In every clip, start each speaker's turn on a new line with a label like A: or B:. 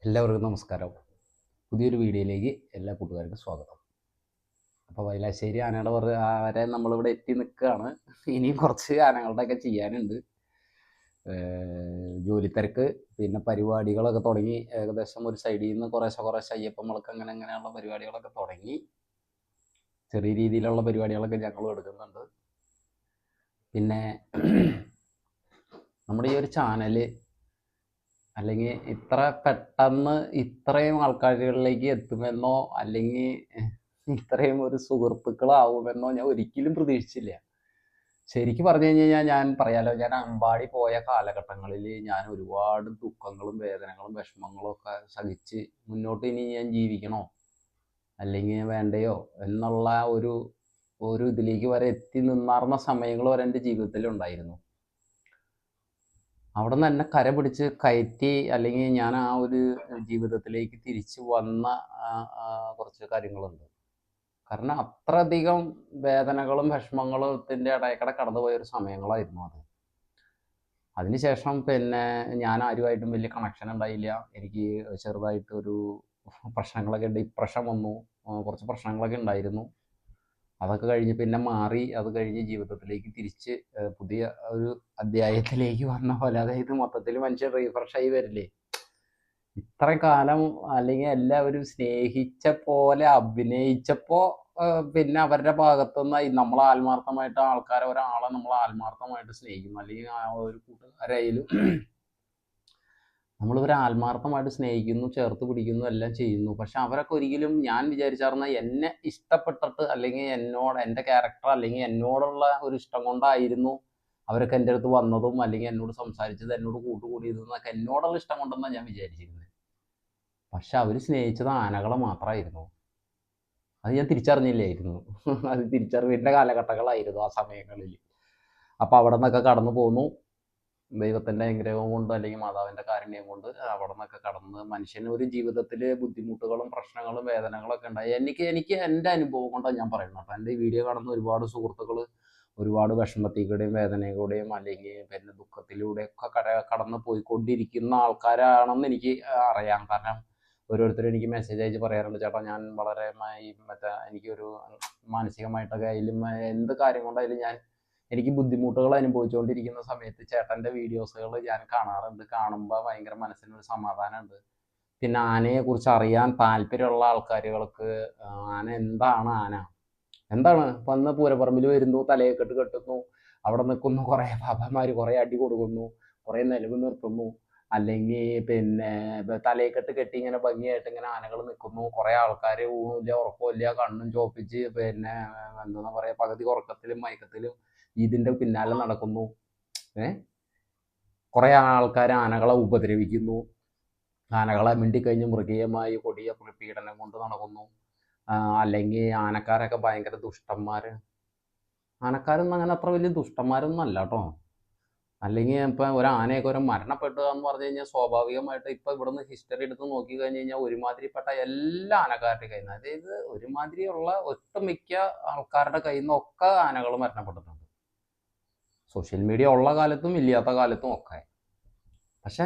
A: എല്ലാവർക്കും നമസ്കാരം. പുതിയൊരു വീഡിയോയിലേക്ക് എല്ലാ കൂട്ടുകാർക്കും സ്വാഗതം. അപ്പോൾ വയലാശ്ശേരി ആനയുടെ വരെ നമ്മളിവിടെ എത്തി നിൽക്കുകയാണ്. ഇനിയും കുറച്ച് ആനകളുടെയൊക്കെ ചെയ്യാനുണ്ട്. ജോലി തിരക്ക്, പിന്നെ പരിപാടികളൊക്കെ തുടങ്ങി. ഏകദേശം ഒരു സൈഡിൽ നിന്ന് കുറേശ്ശെ അയ്യപ്പന്മാർക്ക് അങ്ങനെയുള്ള പരിപാടികളൊക്കെ തുടങ്ങി. ചെറിയ രീതിയിലുള്ള പരിപാടികളൊക്കെ ഞങ്ങളും എടുക്കുന്നുണ്ട്. പിന്നെ നമ്മുടെ ഈ ഒരു ചാനൽ അല്ലെങ്കിൽ ഇത്ര പെട്ടെന്ന് ഇത്രയും ആൾക്കാരുകളിലേക്ക് എത്തുമെന്നോ അല്ലെങ്കിൽ ഇത്രയും ഒരു സുഹൃത്തുക്കളാവുമെന്നോ ഞാൻ ഒരിക്കലും പ്രതീക്ഷിച്ചില്ല. ശരിക്കും പറഞ്ഞു കഴിഞ്ഞാൽ ഞാൻ പറയാലോ, ഞാൻ അമ്പാടി പോയ കാലഘട്ടങ്ങളിൽ ഞാൻ ഒരുപാട് ദുഃഖങ്ങളും വേദനകളും വിഷമങ്ങളും ഒക്കെ സഹിച്ച് മുന്നോട്ട് ഇനി ഞാൻ ജീവിക്കണോ അല്ലെങ്കിൽ വേണ്ടയോ എന്നുള്ള ഒരു ഇതിലേക്ക് വരെ എത്തി നിന്നാർന്ന സമയങ്ങൾ വരെ എൻ്റെ ജീവിതത്തിലുണ്ടായിരുന്നു. അവിടെ നിന്ന് എന്നെ കര പിടിച്ച് കയറ്റി അല്ലെങ്കിൽ ഞാൻ ആ ഒരു ജീവിതത്തിലേക്ക് തിരിച്ചു വന്ന കുറച്ച് കാര്യങ്ങളുണ്ട്. കാരണം അത്രയധികം വേദനകളും വിഷമങ്ങളത്തിൻ്റെ ഇടയ്ക്കൂടെ കടന്നുപോയൊരു സമയങ്ങളായിരുന്നു അത്. അതിനുശേഷം പിന്നെ ഞാൻ ആരുമായിട്ടും വലിയ കണക്ഷൻ ഉണ്ടായില്ല. എനിക്ക് ചെറുതായിട്ടൊരു പ്രശ്നങ്ങളൊക്കെ ഡിപ്രഷൻ വന്നു. കുറച്ച് പ്രശ്നങ്ങളൊക്കെ ഉണ്ടായിരുന്നു. അതൊക്കെ കഴിഞ്ഞ് പിന്നെ മാറി. അത് കഴിഞ്ഞ് ജീവിതത്തിലേക്ക് തിരിച്ച് പുതിയ ഒരു അധ്യായത്തിലേക്ക് വന്ന പോലെ, അതായത് മൊത്തത്തിൽ മനുഷ്യൻ റീഫ്രഷായി വരില്ലേ. ഇത്രയും കാലം അല്ലെങ്കിൽ എല്ലാവരും സ്നേഹിച്ച പോലെ അഭിനയിച്ചപ്പോൾ പിന്നെ അവരുടെ ഭാഗത്തുനിന്ന് നമ്മൾ ആത്മാർത്ഥമായിട്ട് ഒരാളെ നമ്മൾ ആത്മാർത്ഥമായിട്ട് സ്നേഹിക്കുന്നു, അല്ലെങ്കിൽ ആ ഒരു കൂട്ടുകാരായാലും നമ്മളിവരെ ആത്മാർത്ഥമായിട്ട് സ്നേഹിക്കുന്നു, ചേർത്ത് പിടിക്കുന്നു, എല്ലാം ചെയ്യുന്നു. പക്ഷെ അവരൊക്കെ ഒരിക്കലും ഞാൻ വിചാരിച്ചാർന്ന എന്നെ ഇഷ്ടപ്പെട്ടിട്ട് അല്ലെങ്കിൽ എൻ്റെ ക്യാരക്ടർ അല്ലെങ്കിൽ എന്നോടുള്ള ഒരു ഇഷ്ടം കൊണ്ടായിരുന്നു അവരൊക്കെ എൻ്റെ അടുത്ത് വന്നതും അല്ലെങ്കിൽ എന്നോട് സംസാരിച്ചത്, എന്നോട് കൂട്ടുകൂടിയതെന്നൊക്കെ എന്നോടുള്ള ഇഷ്ടം കൊണ്ടെന്നാണ് ഞാൻ വിചാരിച്ചിരുന്നത്. പക്ഷെ അവർ സ്നേഹിച്ചത് ആനകളെ മാത്രമായിരുന്നു. അത് ഞാൻ തിരിച്ചറിഞ്ഞില്ലായിരുന്നു. അത് തിരിച്ചറിവിൻ്റെ കാലഘട്ടങ്ങളായിരുന്നു ആ സമയങ്ങളിൽ. അപ്പോൾ അവിടെ നിന്നൊക്കെ കടന്നു പോന്നു. ദൈവത്തിൻ്റെ അനുഗ്രഹം കൊണ്ട് അല്ലെങ്കിൽ മാതാവിൻ്റെ കാരുണ്യം കൊണ്ട് അവിടെ നിന്നൊക്കെ കടന്ന് മനുഷ്യന് ഒരു ജീവിതത്തിൽ ബുദ്ധിമുട്ടുകളും പ്രശ്നങ്ങളും വേദനകളൊക്കെ ഉണ്ടായി. എനിക്ക് എൻ്റെ അനുഭവം കൊണ്ടാണ് ഞാൻ പറയുന്നത് കേട്ടോ. എൻ്റെ ഈ വീഡിയോ കാണുന്ന ഒരുപാട് സുഹൃത്തുക്കൾ ഒരുപാട് വിഷമത്തിലൂടെയും വേദനയിലൂടെയും അല്ലെങ്കിൽ പിന്നെ ദുഃഖത്തിലൂടെയൊക്കെ കടന്ന് പോയിക്കൊണ്ടിരിക്കുന്ന ആൾക്കാരാണെന്ന് എനിക്ക് അറിയാം. കാരണം ഓരോരുത്തരും എനിക്ക് മെസ്സേജ് അയച്ച് പറയാറുണ്ട്, ചേട്ടാ ഞാൻ വളരെ എനിക്കൊരു മാനസികമായിട്ടൊക്കെ ആയാലും എന്ത് കാര്യം കൊണ്ടായാലും എനിക്ക് ബുദ്ധിമുട്ടുകൾ അനുഭവിച്ചുകൊണ്ടിരിക്കുന്ന സമയത്ത് ചേട്ടൻ്റെ വീഡിയോസുകൾ ഞാൻ കാണാറുണ്ട്. കാണുമ്പോൾ ഭയങ്കര മനസ്സിനൊരു സമാധാനമുണ്ട്. പിന്നെ ആനയെക്കുറിച്ച് അറിയാൻ താല്പര്യമുള്ള ആൾക്കാരുകൾക്ക് എന്താണ് വന്ന് പൂരപ്പറമ്പിൽ വരുന്നു, തലയെക്കെട്ട് കെട്ടുന്നു, അവിടെ നിൽക്കുന്നു, കുറേ പാപ്പന്മാർ കുറേ അടി കൊടുക്കുന്നു, കുറേ നിലവ് നിർത്തുന്നു, അല്ലെങ്കിൽ പിന്നെ തലയെക്കെട്ട് കെട്ടി ഇങ്ങനെ ഭംഗിയായിട്ട് ഇങ്ങനെ ആനകൾ നിൽക്കുന്നു, കുറേ ആൾക്കാർ ഊണില്ല ഉറക്കമില്ല കണ്ണും ചോപ്പിച്ച് പിന്നെ എന്താ പറയുക പകുതി ഉറക്കത്തിലും മയക്കത്തിലും ഇതിൻ്റെ പിന്നാലെ നടക്കുന്നു. കുറേ ആൾക്കാർ ആനകളെ ഉപദ്രവിക്കുന്നു, ആനകളെ മിണ്ടിക്കഴിഞ്ഞ് മൃഗീയമായി കൊടിയ പീഡനം കൊണ്ട് നടക്കുന്നു. അല്ലെങ്കിൽ ആനക്കാരൊക്കെ ഭയങ്കര ദുഷ്ടന്മാർ. ആനക്കാരൊന്നും അങ്ങനെ അത്ര വലിയ ദുഷ്ടന്മാരൊന്നും അല്ല കേട്ടോ. അല്ലെങ്കിൽ ഇപ്പം ഒരു ആനയൊക്കെ മരണപ്പെടുക എന്ന് പറഞ്ഞു കഴിഞ്ഞാൽ സ്വാഭാവികമായിട്ട് ഇപ്പം ഇവിടുന്ന് ഹിസ്റ്ററി എടുത്ത് നോക്കി കഴിഞ്ഞ് കഴിഞ്ഞാൽ ഒരുമാതിരിപ്പെട്ട എല്ലാ ആനക്കാരുടെ കയ്യിൽ നിന്ന്, അതായത് ഒരുമാതിരിയുള്ള ഒട്ടുമിക്ക ആൾക്കാരുടെ കയ്യിൽ നിന്നൊക്കെ ആനകൾ മരണപ്പെട്ടിട്ടുണ്ട്. സോഷ്യൽ മീഡിയ ഉള്ള കാലത്തും ഇല്ലാത്ത കാലത്തും ഒക്കെ. പക്ഷെ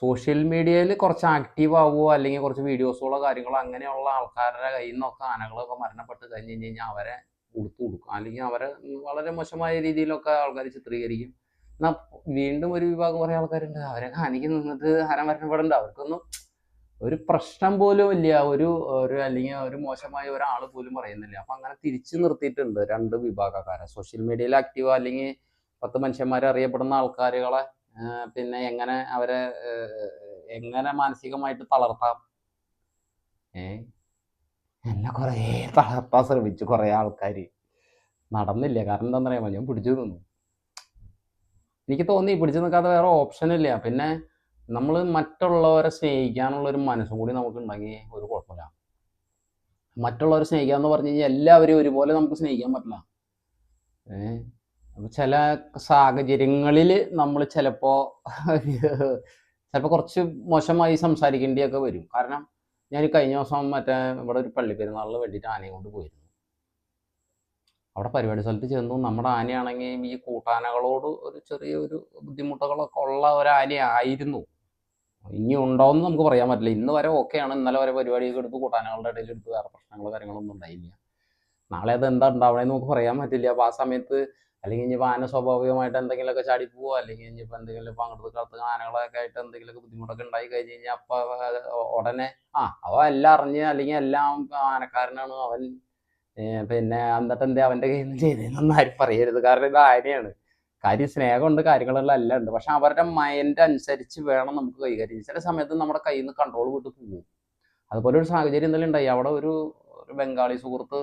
A: സോഷ്യൽ മീഡിയയിൽ കുറച്ച് ആക്റ്റീവ് ആവുമോ അല്ലെങ്കിൽ കുറച്ച് വീഡിയോസുകളോ കാര്യങ്ങളോ അങ്ങനെയുള്ള ആൾക്കാരുടെ കയ്യിൽ നിന്നൊക്കെ ആനകളൊക്കെ മരണപ്പെട്ട് കഴിഞ്ഞ് കഴിഞ്ഞാൽ അവരെ കൊടുക്കും, അല്ലെങ്കിൽ അവരെ വളരെ മോശമായ രീതിയിലൊക്കെ ആൾക്കാർ ചിത്രീകരിക്കും. എന്നാൽ വീണ്ടും ഒരു വിഭാഗം കുറേ ആൾക്കാരുണ്ട്, അവരെ കാണിക്ക് നിന്നിട്ട് ആന മരണപ്പെടേണ്ട, അവർക്കൊന്നും ഒരു പ്രശ്നം പോലും ഇല്ല, ഒരു അല്ലെങ്കിൽ ഒരു മോശമായ ഒരാൾ പോലും പറയുന്നില്ല. അപ്പം അങ്ങനെ തിരിച്ചു നിർത്തിയിട്ടുണ്ട് രണ്ട് വിഭാഗക്കാരെ. സോഷ്യൽ മീഡിയയിൽ ആക്റ്റീവ് അല്ലെങ്കിൽ 10 മനുഷ്യന്മാരെ അറിയപ്പെടുന്ന ആൾക്കാരുകളെ പിന്നെ എങ്ങനെ മാനസികമായിട്ട് തളർത്താം. എന്നെ കുറേ തളർത്താൻ ശ്രമിച്ചു കുറേ ആൾക്കാർ, നടന്നില്ല. കാരണം എന്താണെന്ന് അറിയാമോ, ഞാൻ പിടിച്ചു നിന്നു. എനിക്ക് തോന്നി പിടിച്ചു നിൽക്കാതെ വേറെ ഓപ്ഷനില്ല. പിന്നെ നമ്മൾ മറ്റുള്ളവരെ സ്നേഹിക്കാനുള്ളൊരു മനസ്സും കൂടി നമുക്കുണ്ടെങ്കിൽ ഒരു കുഴപ്പമില്ല. മറ്റുള്ളവരെ സ്നേഹിക്കുക എന്ന് പറഞ്ഞു കഴിഞ്ഞാൽ എല്ലാവരും ഒരുപോലെ നമുക്ക് സ്നേഹിക്കാൻ പറ്റില്ല. അപ്പോൾ ചില സാഹചര്യങ്ങളിൽ നമ്മൾ ചിലപ്പോൾ കുറച്ച് മോശമായി സംസാരിക്കേണ്ടിയൊക്കെ വരും. കാരണം ഞാൻ കഴിഞ്ഞ ദിവസം ഇവിടെ ഒരു പള്ളിപ്പെരുന്നാളിന് വേണ്ടിയിട്ട് ആനയെ കൊണ്ട് പോയിരുന്നു. അവിടെ പരിപാടി സ്ഥലത്ത് ചെന്നു. നമ്മുടെ ആനയാണെങ്കിൽ ഈ കൂട്ടാനകളോട് ഒരു ചെറിയൊരു ബുദ്ധിമുട്ടുകളൊക്കെ ഉള്ള ഒരു ആനയായിരുന്നു. ഇനി ഉണ്ടോയെന്ന് നമുക്ക് പറയാൻ പറ്റില്ല. ഇന്ന് വരെ ഓക്കെയാണ്. ഇന്നലെ വരെ പരിപാടിയൊക്കെ എടുത്ത് കൂട്ടാനകളുടെ ഇടയിൽ എടുത്ത് വേറെ പ്രശ്നങ്ങളോ കാര്യങ്ങളൊന്നും ഉണ്ടായില്ല. നാളെ അത് എന്താ ഉണ്ടാവണേന്ന് നമുക്ക് പറയാൻ പറ്റില്ല. അപ്പോൾ ആ സമയത്ത് അല്ലെങ്കിൽ ഇനിയിപ്പോൾ ആന സ്വാഭാവികമായിട്ട് എന്തെങ്കിലുമൊക്കെ ചാടിപ്പോവോ, അല്ലെങ്കിൽ ഇനിയിപ്പോൾ എന്തെങ്കിലും ഇപ്പോൾ അങ്ങോട്ട് കാലത്ത് ആനകളൊക്കെ ആയിട്ട് എന്തെങ്കിലുമൊക്കെ ബുദ്ധിമുട്ടൊക്കെ ഉണ്ടായി കഴിഞ്ഞ് കഴിഞ്ഞാൽ അപ്പോൾ ഉടനെ അവൻ എല്ലാം അറിഞ്ഞ് അല്ലെങ്കിൽ എല്ലാം ആനക്കാരനാണ് അവൻ, പിന്നെ എന്നിട്ട് എന്തേ അവൻ്റെ കയ്യിൽ നിന്ന് ചെയ്തതെന്നൊന്നും ആരും പറയരുത്. കാരണം ഇത് ആനയാണ്. കാര്യം സ്നേഹമുണ്ട്, കാര്യങ്ങളെല്ലാം എല്ലാം ഉണ്ട്. പക്ഷെ അവരുടെ മൈൻഡ് അനുസരിച്ച് വേണം നമുക്ക് കൈകാര്യം ചെയ്യാൻ. ചില സമയത്ത് നമ്മുടെ കയ്യിൽ നിന്ന് കൺട്രോൾ വിട്ട് പോകും. അതുപോലെ ഒരു സാഹചര്യം എന്തെങ്കിലും ഉണ്ടായി. അവിടെ ഒരു ബംഗാളി സുഹൃത്ത്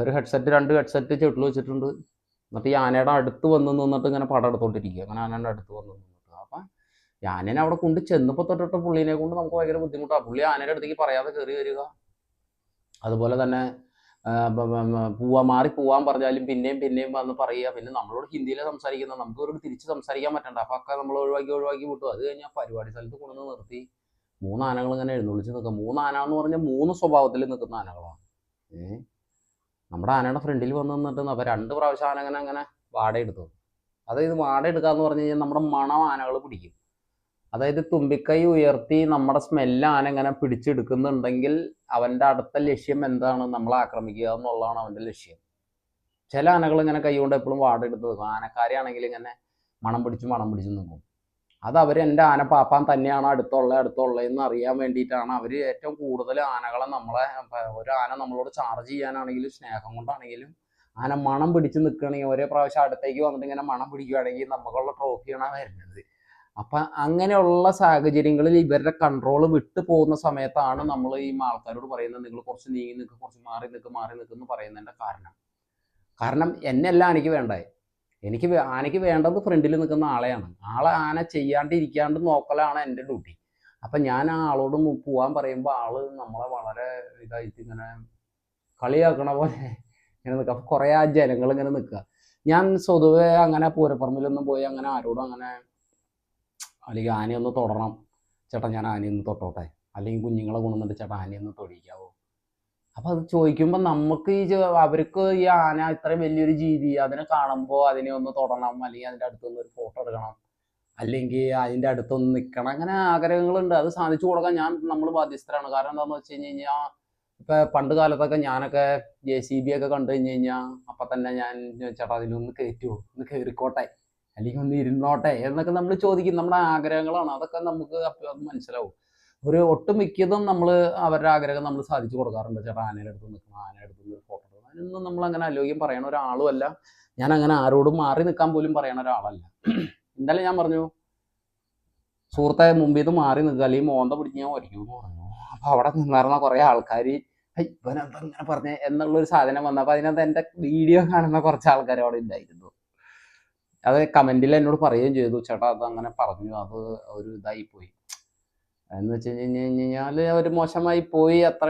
A: ഒരു രണ്ട് ഹെഡ്സെറ്റ് ചെവിട്ടിൽ വെച്ചിട്ടുണ്ട്. എന്നിട്ട് ഈ ആനയുടെ അടുത്ത് വന്ന് നിന്നിട്ട് ഇങ്ങനെ പടം എടുത്തോണ്ടിരിക്കുക. അങ്ങനെ ആനയുടെ അടുത്ത് വന്ന് നിന്നിട്ട് അപ്പം ആനേനെ അവിടെ കൊണ്ട് ചെന്നപ്പോൾ തൊട്ടിട്ട് പുള്ളീനെ കൊണ്ട് നമുക്ക് ഭയങ്കര ബുദ്ധിമുട്ടാണ്. പുള്ളി ആനയുടെ അടുത്തേക്ക് പറയാതെ കയറി വരിക. അതുപോലെ തന്നെ പോവാൻ പറഞ്ഞാലും പിന്നെയും വന്ന് പറയുക. പിന്നെ നമ്മളോട് ഹിന്ദിയിലാണ് സംസാരിക്കുന്നത്, നമുക്ക് അവരോട് തിരിച്ച് സംസാരിക്കാൻ പറ്റണ്ട. അപ്പം ഒക്കെ നമ്മൾ ഒഴിവാക്കി വിട്ടു. അത് കഴിഞ്ഞാൽ പരിപാടി സ്ഥലത്ത് കൊണ്ടുവന്ന് നിർത്തി 3 ആനകൾ ഇങ്ങനെ എഴുന്നള്ളിച്ച് നിൽക്കുക. 3 ആന എന്ന് പറഞ്ഞാൽ 3 സ്വഭാവത്തിൽ നിൽക്കുന്ന ആനകളാണ്. നമ്മുടെ ആനയുടെ ഫ്രണ്ടിൽ വന്ന് നിന്നിട്ട് അപ്പോൾ 2 പ്രാവശ്യം ആന അങ്ങനെ വാടയെടുത്തു. അതായത് വാടയെടുക്കുക എന്ന് പറഞ്ഞു കഴിഞ്ഞാൽ നമ്മുടെ മണം ആനകൾ പിടിക്കും. അതായത് തുമ്പിക്കൈ ഉയർത്തി നമ്മുടെ സ്മെല്ല് ആന ഇങ്ങനെ പിടിച്ചെടുക്കുന്നുണ്ടെങ്കിൽ അവൻ്റെ അടുത്ത ലക്ഷ്യം എന്താണ്? നമ്മളെ ആക്രമിക്കുക എന്നുള്ളതാണ് അവൻ്റെ ലക്ഷ്യം. ചില ആനകൾ ഇങ്ങനെ കൈ കൊണ്ട് എപ്പോഴും വാടെടുത്ത് നിൽക്കും. ആനക്കാരെയാണെങ്കിൽ ഇങ്ങനെ മണം പിടിച്ച് നിൽക്കും. അത് അവർ എൻ്റെ ആന പാപ്പാൻ തന്നെയാണ് അടുത്തുള്ളതെന്ന് അറിയാൻ വേണ്ടിയിട്ടാണ് അവർ ഏറ്റവും കൂടുതൽ ആനകളെ ഒരു ആന നമ്മളോട് ചാർജ് ചെയ്യാനാണെങ്കിലും സ്നേഹം കൊണ്ടാണെങ്കിലും ആന മണം പിടിച്ച് നിൽക്കുകയാണെങ്കിൽ ഒരേ പ്രാവശ്യം അടുത്തേക്ക് വന്നിട്ട് ഇങ്ങനെ മണം പിടിക്കുകയാണെങ്കിൽ നമുക്കുള്ള ട്രോഫിയാണ് വരുന്നത്. അപ്പം അങ്ങനെയുള്ള സാഹചര്യങ്ങളിൽ ഇവരുടെ കൺട്രോൾ വിട്ടു പോകുന്ന സമയത്താണ് നമ്മൾ ഈ ആൾക്കാരോട് പറയുന്നത് നിങ്ങൾ കുറച്ച് നീങ്ങി നിൽക്കുക, കുറച്ച് മാറി നിൽക്കുന്നു പറയുന്നതിൻ്റെ കാരണം എന്നെയല്ല ആനയ്ക്ക് വേണ്ടേ. ആനയ്ക്ക് വേണ്ടത് ഫ്രണ്ടിൽ നിൽക്കുന്ന ആളെയാണ്. ആന ചെയ്യാണ്ടിരിക്കാണ്ട് നോക്കലാണ് എൻ്റെ ഡ്യൂട്ടി. അപ്പം ഞാൻ ആ ആളോട് പോവാൻ പറയുമ്പോൾ ആള് നമ്മളെ വളരെ ഇതായിട്ട് ഇങ്ങനെ കളിയാക്കണ പോലെ ഇങ്ങനെ നിൽക്കുക. അപ്പം കുറേ ആ ജനങ്ങൾ ഇങ്ങനെ നിൽക്കുക. ഞാൻ സ്വതുവേ അങ്ങനെ പൂരപ്പറമ്പിലൊന്നും പോയി അങ്ങനെ ആരോടും അങ്ങനെ അല്ലെങ്കിൽ ആനയൊന്ന് തൊടണം ചേട്ടാ, ഞാൻ ആനയൊന്ന് തൊട്ടോട്ടെ, അല്ലെങ്കിൽ കുഞ്ഞുങ്ങളെ കൊണ്ടുവന്നിട്ട് ചേട്ടാ ആനയൊന്ന് തൊടിക്കാവോ. അപ്പം അത് ചോദിക്കുമ്പോൾ നമുക്ക് അവർക്ക് ഈ ആന ഇത്രയും വലിയൊരു ജീവി, അതിനെ കാണുമ്പോൾ അതിനെ ഒന്ന് തൊടണം, അല്ലെങ്കിൽ അതിൻ്റെ അടുത്തൊന്ന് ഒരു ഫോട്ടോ എടുക്കണം, അല്ലെങ്കിൽ അതിൻ്റെ അടുത്തൊന്ന് നിൽക്കണം, അങ്ങനെ ആഗ്രഹങ്ങളുണ്ട്. അത് സാധിച്ചു കൊടുക്കാൻ നമ്മൾ ബാധ്യസ്ഥരാണ്. കാരണം എന്താണെന്ന് വെച്ച് കഴിഞ്ഞ് കഴിഞ്ഞാൽ ഇപ്പം പണ്ട് കാലത്തൊക്കെ ഞാനൊക്കെ JCB ഒക്കെ കണ്ടു കഴിഞ്ഞ് കഴിഞ്ഞാൽ അപ്പം തന്നെ ഞാൻ ചേട്ടാ അതിലൊന്ന് കയറ്റുമോ, ഒന്ന് കയറിക്കോട്ടെ, അല്ലെങ്കിൽ ഒന്ന് ഇരുന്നോട്ടെ എന്നൊക്കെ നമ്മൾ ചോദിക്കും. നമ്മുടെ ആഗ്രഹങ്ങളാണ്. അതൊക്കെ നമുക്ക് അത് മനസ്സിലാവും. ഒട്ടുമിക്കതും നമ്മൾ അവരുടെ ആഗ്രഹം നമ്മൾ സാധിച്ചു കൊടുക്കാറുണ്ട്. ചേട്ടാ ആനയുടെ അടുത്ത് നിൽക്കണം, ആനയുടെ അടുത്ത് നിന്ന് ഫോട്ടോ എടുക്കണം. അതിനൊന്നും നമ്മളങ്ങനെ അലോക്യം പറയണ ഒരാളും അല്ല. ഞാൻ അങ്ങനെ ആരോടും മാറി നിൽക്കാൻ പോലും പറയണ ഒരാളല്ല. എന്തായാലും ഞാൻ പറഞ്ഞു, സുഹൃത്തെ മുമ്പിൽ നിന്ന് മാറി നിൽക്കുക, അല്ലെങ്കിൽ മോന്ത പിടിച്ച് ഞാൻ ഒരിക്കുമെന്ന് പറഞ്ഞു. അപ്പോൾ അവിടെ നിന്നിരുന്ന കുറേ ആൾക്കാർ ഇവനെന്താ ഇങ്ങനെ പറഞ്ഞേ എന്നുള്ളൊരു സാധനം വന്നപ്പോൾ അതിനകത്ത് എൻ്റെ വീഡിയോ കാണുന്ന കുറച്ച് ആൾക്കാർ അവിടെ ഉണ്ടായിരുന്നു. അത് കമൻറ്റിൽ എന്നോട് പറയുകയും ചെയ്തു, ചേട്ടാ അത് അങ്ങനെ പറഞ്ഞു, അത് ഒരു ഇതായിപ്പോയി എന്ന് വെച്ച് കഴിഞ്ഞ് കഴിഞ്ഞാൽ ഒരു മോശമായി പോയി. അത്ര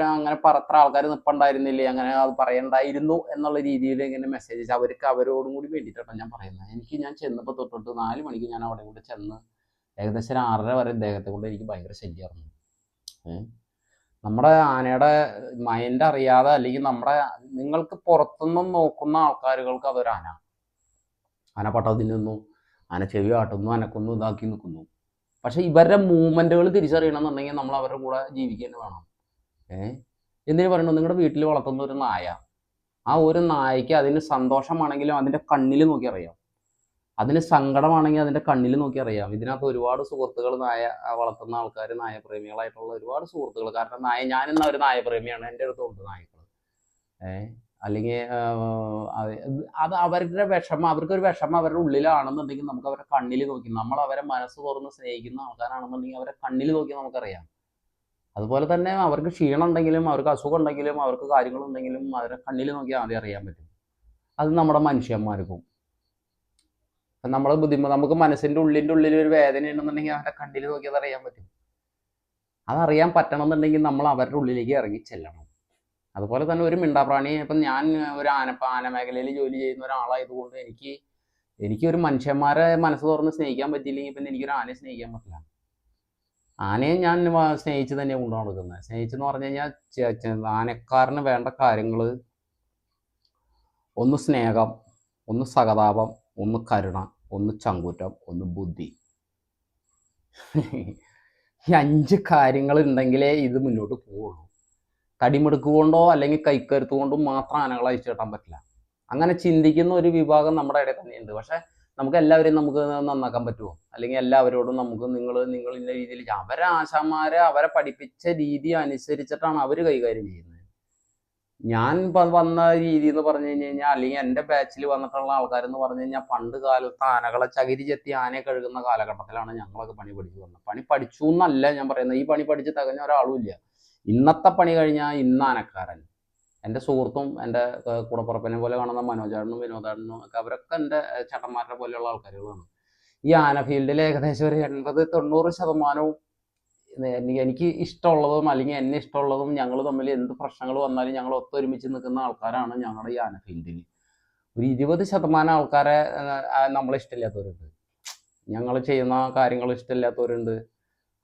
A: ആൾക്കാർ നിൽപ്പുണ്ടായിരുന്നില്ലേ, അങ്ങനെ അത് പറയണ്ടായിരുന്നു എന്നുള്ള രീതിയിൽ ഇങ്ങനെ മെസ്സേജ് അവരോടും കൂടി വേണ്ടിയിട്ടാണ് ഞാൻ പറയുന്നത്. ഞാൻ ചെന്നപ്പോൾ തൊട്ടിട്ട് 4 മണിക്ക് ഞാൻ അവിടെ കൂടെ ചെന്ന് ഏകദേശം 6:30 വരെ ഇദ്ദേഹത്തെ കൊണ്ട് എനിക്ക് ഭയങ്കര ശല്യമായിരുന്നു. നമ്മുടെ ആനയുടെ മൈൻഡ് അറിയാതെ, അല്ലെങ്കിൽ നിങ്ങൾക്ക് പുറത്തുനിന്നും നോക്കുന്ന ആൾക്കാരുകൾക്ക് അതൊരു ആന പട്ടത്തിൽ നിന്നു, ആന ചെവി കാട്ടുന്നു, അനക്കുന്നു, ഇതാക്കി നിൽക്കുന്നു. പക്ഷെ ഇവരുടെ മൂവ്മെൻറ്റുകൾ തിരിച്ചറിയണമെന്നുണ്ടെങ്കിൽ നമ്മൾ അവരുടെ കൂടെ ജീവിക്കാൻ വേണം. എന്തിനു പറയണു, നിങ്ങളുടെ വീട്ടിൽ വളർത്തുന്ന ഒരു നായ, ആ ഒരു നായയ്ക്ക് അതിന് സന്തോഷമാണെങ്കിലും അതിൻ്റെ കണ്ണിൽ നോക്കി അറിയാം, അതിന് സങ്കടമാണെങ്കിൽ അതിൻ്റെ കണ്ണിൽ നോക്കി അറിയാം. ഇതിനകത്ത് ഒരുപാട് സുഹൃത്തുക്കൾ വളർത്തുന്ന ആൾക്കാർ, നായപ്രേമികളായിട്ടുള്ള ഒരുപാട് സുഹൃത്തുക്കൾ. കാരണം ഞാനിന്ന് ഒരു നായപ്രേമിയാണ്, എൻ്റെ അടുത്തുണ്ട് നായ്ക്കൾ. അല്ലെങ്കിൽ അത് അവർക്കൊരു വിഷമം അവരുടെ ഉള്ളിലാണെന്നുണ്ടെങ്കിൽ നമുക്ക് അവരുടെ കണ്ണിൽ നോക്കി, നമ്മൾ അവരെ മനസ്സ് തുറന്ന് സ്നേഹിക്കുന്ന ആൾക്കാരാണെന്നുണ്ടെങ്കിൽ അവരെ കണ്ണിൽ നോക്കി നമുക്കറിയാം. അതുപോലെ തന്നെ അവർക്ക് ക്ഷീണം ഉണ്ടെങ്കിലും, അവർക്ക് അസുഖം ഉണ്ടെങ്കിലും, അവർക്ക് കാര്യങ്ങളുണ്ടെങ്കിലും അവരെ കണ്ണിൽ നോക്കി ആദ്യം അറിയാൻ പറ്റും. അത് നമ്മുടെ മനുഷ്യന്മാർക്കും. നമുക്ക് മനസ്സിൻ്റെ ഉള്ളിൽ ഒരു വേദന ഉണ്ടെന്നുണ്ടെങ്കിൽ അവരുടെ കണ്ണിൽ നോക്കി അത് അറിയാൻ പറ്റും. അതറിയാൻ പറ്റണമെന്നുണ്ടെങ്കിൽ നമ്മൾ അവരുടെ ഉള്ളിലേക്ക് ഇറങ്ങി ചെല്ലണം. അതുപോലെ തന്നെ ഒരു മിണ്ടാപ്രാണി, ഇപ്പം ഞാൻ ഒരു ആന മേഖലയിൽ ജോലി ചെയ്യുന്ന ഒരാളായതുകൊണ്ട് എനിക്കൊരു മനുഷ്യന്മാരെ മനസ്സ് തുറന്ന് സ്നേഹിക്കാൻ പറ്റിയില്ലെങ്കിൽ പിന്നെ എനിക്കൊരു ആനയെ സ്നേഹിക്കാൻ പറ്റില്ല. ആനയെ ഞാൻ സ്നേഹിച്ച് തന്നെ കൊണ്ടു നടക്കുന്നത്. സ്നേഹിച്ചെന്ന് പറഞ്ഞു കഴിഞ്ഞാൽ ആനക്കാരന് വേണ്ട കാര്യങ്ങൾ: ഒന്ന് സ്നേഹം, ഒന്ന് സഹതാപം, ഒന്ന് കരുണ, ഒന്ന് ചങ്കൂറ്റം, ഒന്ന് ബുദ്ധി. ഈ 5 കാര്യങ്ങൾ ഉണ്ടെങ്കിലേ ഇത് മുന്നോട്ട് പോവുള്ളൂ. തടിമിടുക്ക് കൊണ്ടോ അല്ലെങ്കിൽ കൈക്കരുത്ത് കൊണ്ടും മാത്രം ആനകളെ അഴിച്ചു കെട്ടാൻ പറ്റില്ല. അങ്ങനെ ചിന്തിക്കുന്ന ഒരു വിഭാഗം നമ്മുടെ ഇടയിൽ തന്നെയുണ്ട്. പക്ഷെ നമുക്ക് എല്ലാവരെയും നമുക്ക് നന്നാക്കാൻ പറ്റുമോ? അല്ലെങ്കിൽ എല്ലാവരോടും നമുക്ക് നിങ്ങൾ ഇന്ന രീതിയിൽ അവരെ ആശാന്മാരെ അവരെ പഠിപ്പിച്ച രീതി അനുസരിച്ചിട്ടാണ് അവർ കൈകാര്യം ചെയ്യുന്നത്. ഞാൻ വന്ന രീതി എന്ന് പറഞ്ഞു കഴിഞ്ഞാൽ, അല്ലെങ്കിൽ എൻ്റെ ബാച്ചിൽ വന്നിട്ടുള്ള ആൾക്കാരെന്ന് പറഞ്ഞു കഴിഞ്ഞാൽ, പണ്ട് കാലത്ത് ആനകളെ ചകിരി ചെത്തി ആനയെ കഴുകുന്ന കാലഘട്ടത്തിലാണ് ഞങ്ങളൊക്കെ പണി പഠിച്ചു വന്നത്. പണി പഠിച്ചു എന്നല്ല ഞാൻ പറയുന്നത്, ഈ പണി പഠിച്ച് തികഞ്ഞ ഒരാളും ഇല്ല. ഇന്നത്തെ പണി കഴിഞ്ഞാൽ ഇന്ന് ആനക്കാരൻ. എൻ്റെ സുഹൃത്തും എൻ്റെ കൂടപ്പുറപ്പിനെ പോലെ കാണുന്ന മനോജാടനും വിനോദാടനും ഒക്കെ അവരൊക്കെ എൻ്റെ ചേട്ടന്മാരുടെ പോലെയുള്ള ആൾക്കാരുകളാണ്. ഈ ആന ഫീൽഡിൽ ഏകദേശം ഒരു 80-90% എനിക്ക് ഇഷ്ടമുള്ളതും അല്ലെങ്കിൽ എന്നെ ഇഷ്ടമുള്ളതും ഞങ്ങൾ തമ്മിൽ എന്ത് പ്രശ്നങ്ങൾ വന്നാലും ഞങ്ങൾ ഒത്തൊരുമിച്ച് നിൽക്കുന്ന ആൾക്കാരാണ് ഞങ്ങളുടെ ഈ ആന ഫീൽഡിൽ. ഒരു 20% ആൾക്കാരെ നമ്മളെ ഇഷ്ടമില്ലാത്തവരുണ്ട്, ഞങ്ങൾ ചെയ്യുന്ന കാര്യങ്ങൾ ഇഷ്ടമില്ലാത്തവരുണ്ട്,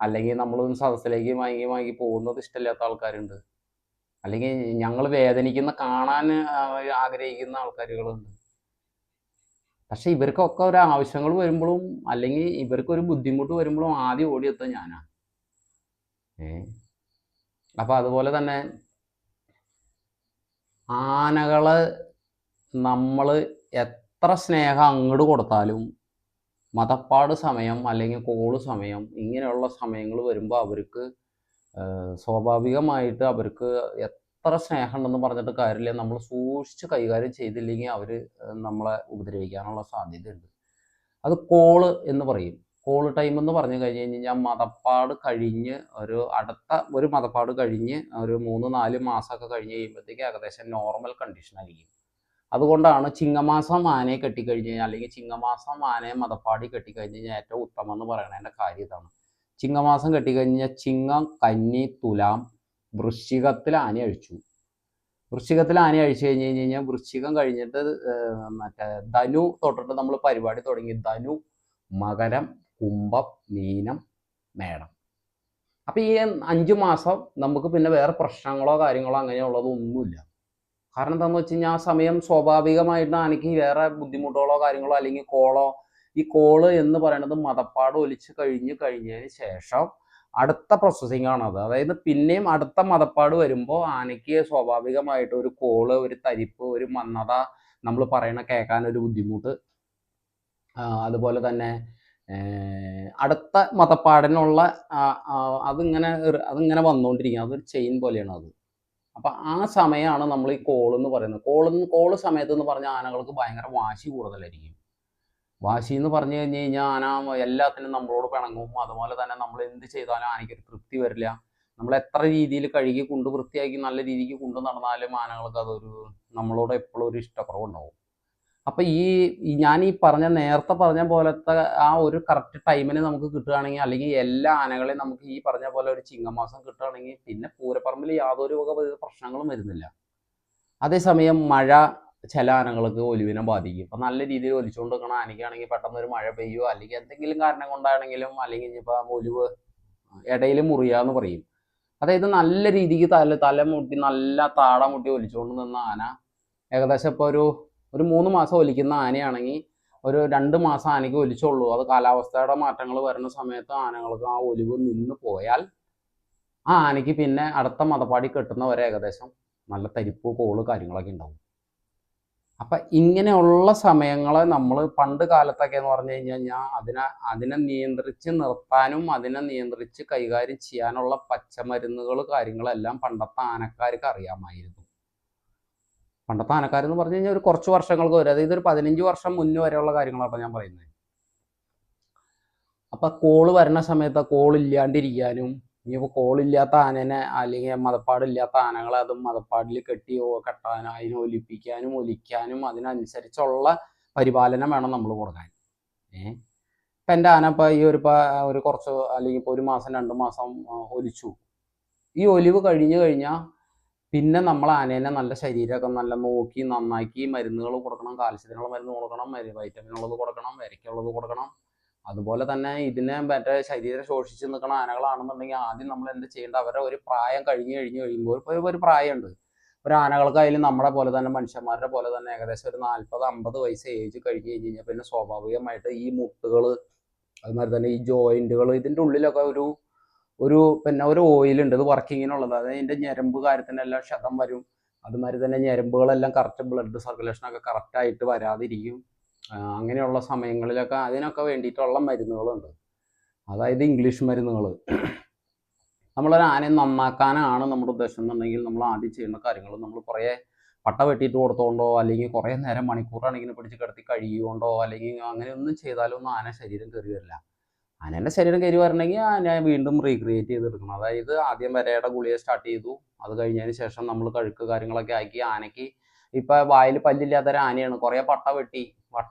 A: അല്ലെങ്കിൽ നമ്മളൊന്ന് സദസ്സിലേക്ക് വാങ്ങി പോകുന്നത് ഇഷ്ടമില്ലാത്ത ആൾക്കാരുണ്ട്, അല്ലെങ്കിൽ ഞങ്ങൾ വേദനിക്കുന്ന കാണാൻ ആഗ്രഹിക്കുന്ന ആൾക്കാരുകളുണ്ട്. പക്ഷെ ഇവർക്കൊക്കെ ഒരു ആവശ്യങ്ങൾ വരുമ്പോഴും അല്ലെങ്കിൽ ഇവർക്കൊരു ബുദ്ധിമുട്ട് വരുമ്പോഴും ആദ്യം ഓടിയെത്തുക ഞാനാണ്. അപ്പം അതുപോലെ തന്നെ ആനകള് നമ്മൾ എത്ര സ്നേഹം അങ്ങോട്ട് കൊടുത്താലും മതപ്പാട് സമയം അല്ലെങ്കിൽ കോള് സമയം ഇങ്ങനെയുള്ള സമയങ്ങൾ വരുമ്പോൾ അവർക്ക് സ്വാഭാവികമായിട്ട് അവർക്ക് എത്ര സ്നേഹം ഉണ്ടെന്ന് പറഞ്ഞിട്ട് കാര്യമില്ല, നമ്മൾ സൂക്ഷിച്ച് കൈകാര്യം ചെയ്തില്ലെങ്കിൽ അവർ നമ്മളെ ഉപദ്രവിക്കാനുള്ള സാധ്യതയുണ്ട്. അത് കോള് എന്ന് പറയും. കോള് ടൈം എന്ന് പറഞ്ഞു കഴിഞ്ഞ് കഴിഞ്ഞാൽ മതപ്പാട് കഴിഞ്ഞ് ഒരു മതപ്പാട് കഴിഞ്ഞ് ഒരു 3-4 മാസമൊക്കെ കഴിഞ്ഞ് കഴിയുമ്പോഴത്തേക്ക് ഏകദേശം നോർമൽ കണ്ടീഷൻ ആയിരിക്കും. അതുകൊണ്ടാണ് ചിങ്ങമാസം ആനയെ കെട്ടിക്കഴിഞ്ഞ് കഴിഞ്ഞാൽ അല്ലെങ്കിൽ ചിങ്ങമാസം ആനയെ മതപ്പാടി കെട്ടിക്കഴിഞ്ഞ് കഴിഞ്ഞാൽ ഏറ്റവും ഉത്തമം എന്ന് പറയുന്നതിൻ്റെ കാര്യം ഇതാണ്. ചിങ്ങമാസം കെട്ടിക്കഴിഞ്ഞാൽ ചിങ്ങം, കന്നി, തുലാം, വൃശ്ചികത്തിൽ ആന അഴിച്ചു. വൃശ്ചികത്തിൽ ആന അഴിച്ചു കഴിഞ്ഞ് കഴിഞ്ഞാൽ വൃശ്ചികം കഴിഞ്ഞിട്ട് മറ്റേ ധനു തൊട്ടിട്ട് നമ്മൾ പരിപാടി തുടങ്ങി. ധനു, മകരം, കുംഭം, മീനം, മേടം. അപ്പം ഈ 5 മാസം നമുക്ക് പിന്നെ വേറെ പ്രശ്നങ്ങളോ കാര്യങ്ങളോ അങ്ങനെയുള്ളതൊന്നുമില്ല. കാരണം എന്താണെന്ന് വെച്ച് കഴിഞ്ഞാൽ ആ സമയം സ്വാഭാവികമായിട്ട് ആനയ്ക്ക് വേറെ ബുദ്ധിമുട്ടുകളോ കാര്യങ്ങളോ അല്ലെങ്കിൽ ഈ കോള് എന്ന് പറയുന്നത് മതപ്പാട് ഒലിച്ച് കഴിഞ്ഞതിന് ശേഷം അടുത്ത പ്രോസസ്സിംഗ് ആണത്. അതായത് പിന്നെയും അടുത്ത മതപ്പാട് വരുമ്പോൾ ആനയ്ക്ക് സ്വാഭാവികമായിട്ട് ഒരു കോള്, ഒരു തരിപ്പ്, ഒരു മന്നത, നമ്മൾ പറയണ കേൾക്കാനൊരു ബുദ്ധിമുട്ട്, അതുപോലെ തന്നെ അടുത്ത മതപ്പാടിനുള്ള അതിങ്ങനെ വന്നുകൊണ്ടിരിക്കുക. അതൊരു ചെയിൻ പോലെയാണ് അത്. അപ്പം ആ സമയമാണ് നമ്മൾ ഈ കോളെന്ന് പറയുന്നത്. കോള് സമയത്ത് എന്ന് പറഞ്ഞാൽ ആനകൾക്ക് ഭയങ്കര വാശി കൂടുതലായിരിക്കും. വാശി എന്ന് പറഞ്ഞു കഴിഞ്ഞ് കഴിഞ്ഞാൽ ആന എല്ലാത്തിനും നമ്മളോട് പിണങ്ങും. അതുപോലെ തന്നെ നമ്മൾ എന്ത് ചെയ്താലും ആനയ്ക്കൊരു തൃപ്തി വരില്ല. നമ്മൾ എത്ര രീതിയിൽ കഴുകി കൊണ്ട് വൃത്തിയാക്കി നല്ല രീതിക്ക് കൊണ്ടു നടന്നാലും ആനകൾക്ക് അതൊരു നമ്മളോട് എപ്പോഴും ഒരു ഇഷ്ടക്കുറവുണ്ടാവും. അപ്പം ഞാൻ നേരത്തെ പറഞ്ഞ പോലത്തെ ആ ഒരു കറക്റ്റ് ടൈമിന് നമുക്ക് കിട്ടുകയാണെങ്കിൽ, അല്ലെങ്കിൽ എല്ലാ ആനകളെയും നമുക്ക് ഈ പറഞ്ഞ പോലെ ഒരു ചിങ്ങമാസം കിട്ടുകയാണെങ്കിൽ പിന്നെ പൂരപ്പറമ്പിൽ യാതൊരു വക പ്രശ്നങ്ങളും വരുന്നില്ല. അതേസമയം മഴ ചില ആനകൾക്ക് ഒലിവിനെ ബാധിക്കും. ഇപ്പം നല്ല രീതിയിൽ ഒലിച്ചുകൊണ്ട് നിൽക്കുന്ന ആനയ്ക്കാണെങ്കിൽ പെട്ടെന്ന് ഒരു മഴ പെയ്യുമോ അല്ലെങ്കിൽ എന്തെങ്കിലും കാരണം കൊണ്ടാണെങ്കിലും, അല്ലെങ്കിൽ ഇനിയിപ്പോൾ ഒലിവ് ഇടയിൽ മുറിയാന്ന് പറയും. അതായത് നല്ല രീതിക്ക് തലമുട്ടി നല്ല താട മുട്ടി ഒലിച്ചുകൊണ്ട് നിന്ന ആന ഏകദേശം ഇപ്പോൾ ഒരു 3 മാസം ഒലിക്കുന്ന ആനയാണെങ്കിൽ ഒരു 2 മാസം ആനയ്ക്ക് ഒലിച്ചുള്ളൂ. അത് കാലാവസ്ഥയുടെ മാറ്റങ്ങൾ വരുന്ന സമയത്ത് ആനകൾക്ക് ആ ഒലിവ് നിന്ന് പോയാൽ ആ ആനയ്ക്ക് പിന്നെ അടുത്ത മതപ്പാടി കെട്ടുന്നവരെ ഏകദേശം നല്ല തരിപ്പ്, കോള് കാര്യങ്ങളൊക്കെ ഉണ്ടാവും. അപ്പം ഇങ്ങനെയുള്ള സമയങ്ങളെ നമ്മൾ പണ്ട് കാലത്തൊക്കെ എന്ന് പറഞ്ഞു കഴിഞ്ഞാൽ അതിനെ നിയന്ത്രിച്ച് നിർത്താനും അതിനെ നിയന്ത്രിച്ച് കൈകാര്യം ചെയ്യാനുള്ള പച്ചമരുന്നുകൾ കാര്യങ്ങളെല്ലാം പണ്ടത്തെ ആനക്കാർക്ക് അറിയാമായിരുന്നു. പണ്ടത്തെ ആനക്കാരെന്ന് പറഞ്ഞു കഴിഞ്ഞാൽ ഒരു കുറച്ച് വർഷങ്ങൾക്ക് വരെ, അതായത് ഒരു 15 വർഷം മുന്നേ വരെയുള്ള കാര്യങ്ങളാണ് ഞാൻ പറയുന്നത്. അപ്പം കോള് വരുന്ന സമയത്ത് കോളില്ലാണ്ടിരിക്കാനും, ഇനിയിപ്പോൾ കോളില്ലാത്ത ആനനെ അല്ലെങ്കിൽ മതപ്പാടില്ലാത്ത ആനകളെ അത് മതപ്പാടിൽ കെട്ടാനും അതിനെ ഒലിക്കാനും അതിനനുസരിച്ചുള്ള പരിപാലനം വേണം നമ്മൾ കൊടുക്കാൻ. ഇപ്പം എൻ്റെ ആന ഇപ്പോൾ ഒരു കുറച്ച് അല്ലെങ്കിൽ ഇപ്പോൾ 1 മാസം 2 മാസം ഒലിച്ചു. ഈ ഒലിവ് കഴിഞ്ഞു കഴിഞ്ഞാൽ പിന്നെ നമ്മൾ ആനേനെ നല്ല ശരീരമൊക്കെ നല്ല നോക്കി നന്നാക്കി മരുന്നുകൾ കൊടുക്കണം. കാൽസ്യത്തിനുള്ള മരുന്ന് കൊടുക്കണം, വൈറ്റമിനുള്ളത് കൊടുക്കണം, വിരയ്ക്കുള്ളത് കൊടുക്കണം. അതുപോലെ തന്നെ ഇതിനെ മറ്റേ ശരീരം ശോഷിച്ച് നിൽക്കുന്ന ആനകളാണെന്നുണ്ടെങ്കിൽ ആദ്യം നമ്മൾ എന്ത് ചെയ്യേണ്ടത്, അവരെ ഒരു പ്രായം കഴിയുമ്പോൾ ഒരു പ്രായമുണ്ട്. ഒരു ആനകൾക്കായാലും നമ്മളെ പോലെ തന്നെ മനുഷ്യന്മാരുടെ പോലെ തന്നെ ഏകദേശം ഒരു 40-50 വയസ്സ് ഏജ് കഴിഞ്ഞ് കഴിഞ്ഞാൽ പിന്നെ സ്വാഭാവികമായിട്ട് ഈ മുട്ടുകൾ അതുമാതിരി തന്നെ ഈ ജോയിൻറ്റുകൾ ഇതിൻ്റെ ഉള്ളിലൊക്കെ ഒരു ഒരു പിന്നെ ഒരു ഓയിലുണ്ട്, ഇത് വർക്കിങ്ങിനുള്ളത്. അതായത് ഇതിൻ്റെ ഞരമ്പ് കാര്യത്തിനെല്ലാം ക്ഷതം വരും. അതുമാതിരി തന്നെ ഞരമ്പുകളെല്ലാം കറക്റ്റ് ബ്ലഡ് സർക്കുലേഷനൊക്കെ കറക്റ്റായിട്ട് വരാതിരിക്കും. അങ്ങനെയുള്ള സമയങ്ങളിലൊക്കെ അതിനൊക്കെ വേണ്ടിയിട്ടുള്ള മരുന്നുകളുണ്ട്. അതായത് ഇംഗ്ലീഷ് മരുന്നുകൾ. നമ്മളൊരു ആനയെ നന്നാക്കാനാണ് നമ്മുടെ ഉദ്ദേശം എന്നുണ്ടെങ്കിൽ നമ്മൾ ആദ്യം ചെയ്യുന്ന കാര്യങ്ങൾ നമ്മൾ കുറേ പട്ട വെട്ടിയിട്ട് കൊടുത്തോണ്ടോ അല്ലെങ്കിൽ കുറേ നേരം മണിക്കൂറാണെങ്കിൽ പിടിച്ച് കിടത്തി കഴുകിയോണ്ടോ അല്ലെങ്കിൽ അങ്ങനെയൊന്നും ചെയ്താലൊന്നും ആന ശരീരം കയറി വരില്ല. ആനേൻ്റെ ശരീരം കയറി വരണമെങ്കിൽ ആന വീണ്ടും റീക്രിയേറ്റ് ചെയ്തെടുക്കണം. അതായത് ആദ്യം വരയുടെ ഗുളിക സ്റ്റാർട്ട് ചെയ്തു, അത് കഴിഞ്ഞതിന് ശേഷം നമ്മൾ കഴുക്ക് കാര്യങ്ങളൊക്കെ ആക്കി ആനയ്ക്ക് ഇപ്പം വായിൽ പല്ലില്ലാത്തൊരു ആനയാണ്, കുറേ പട്ട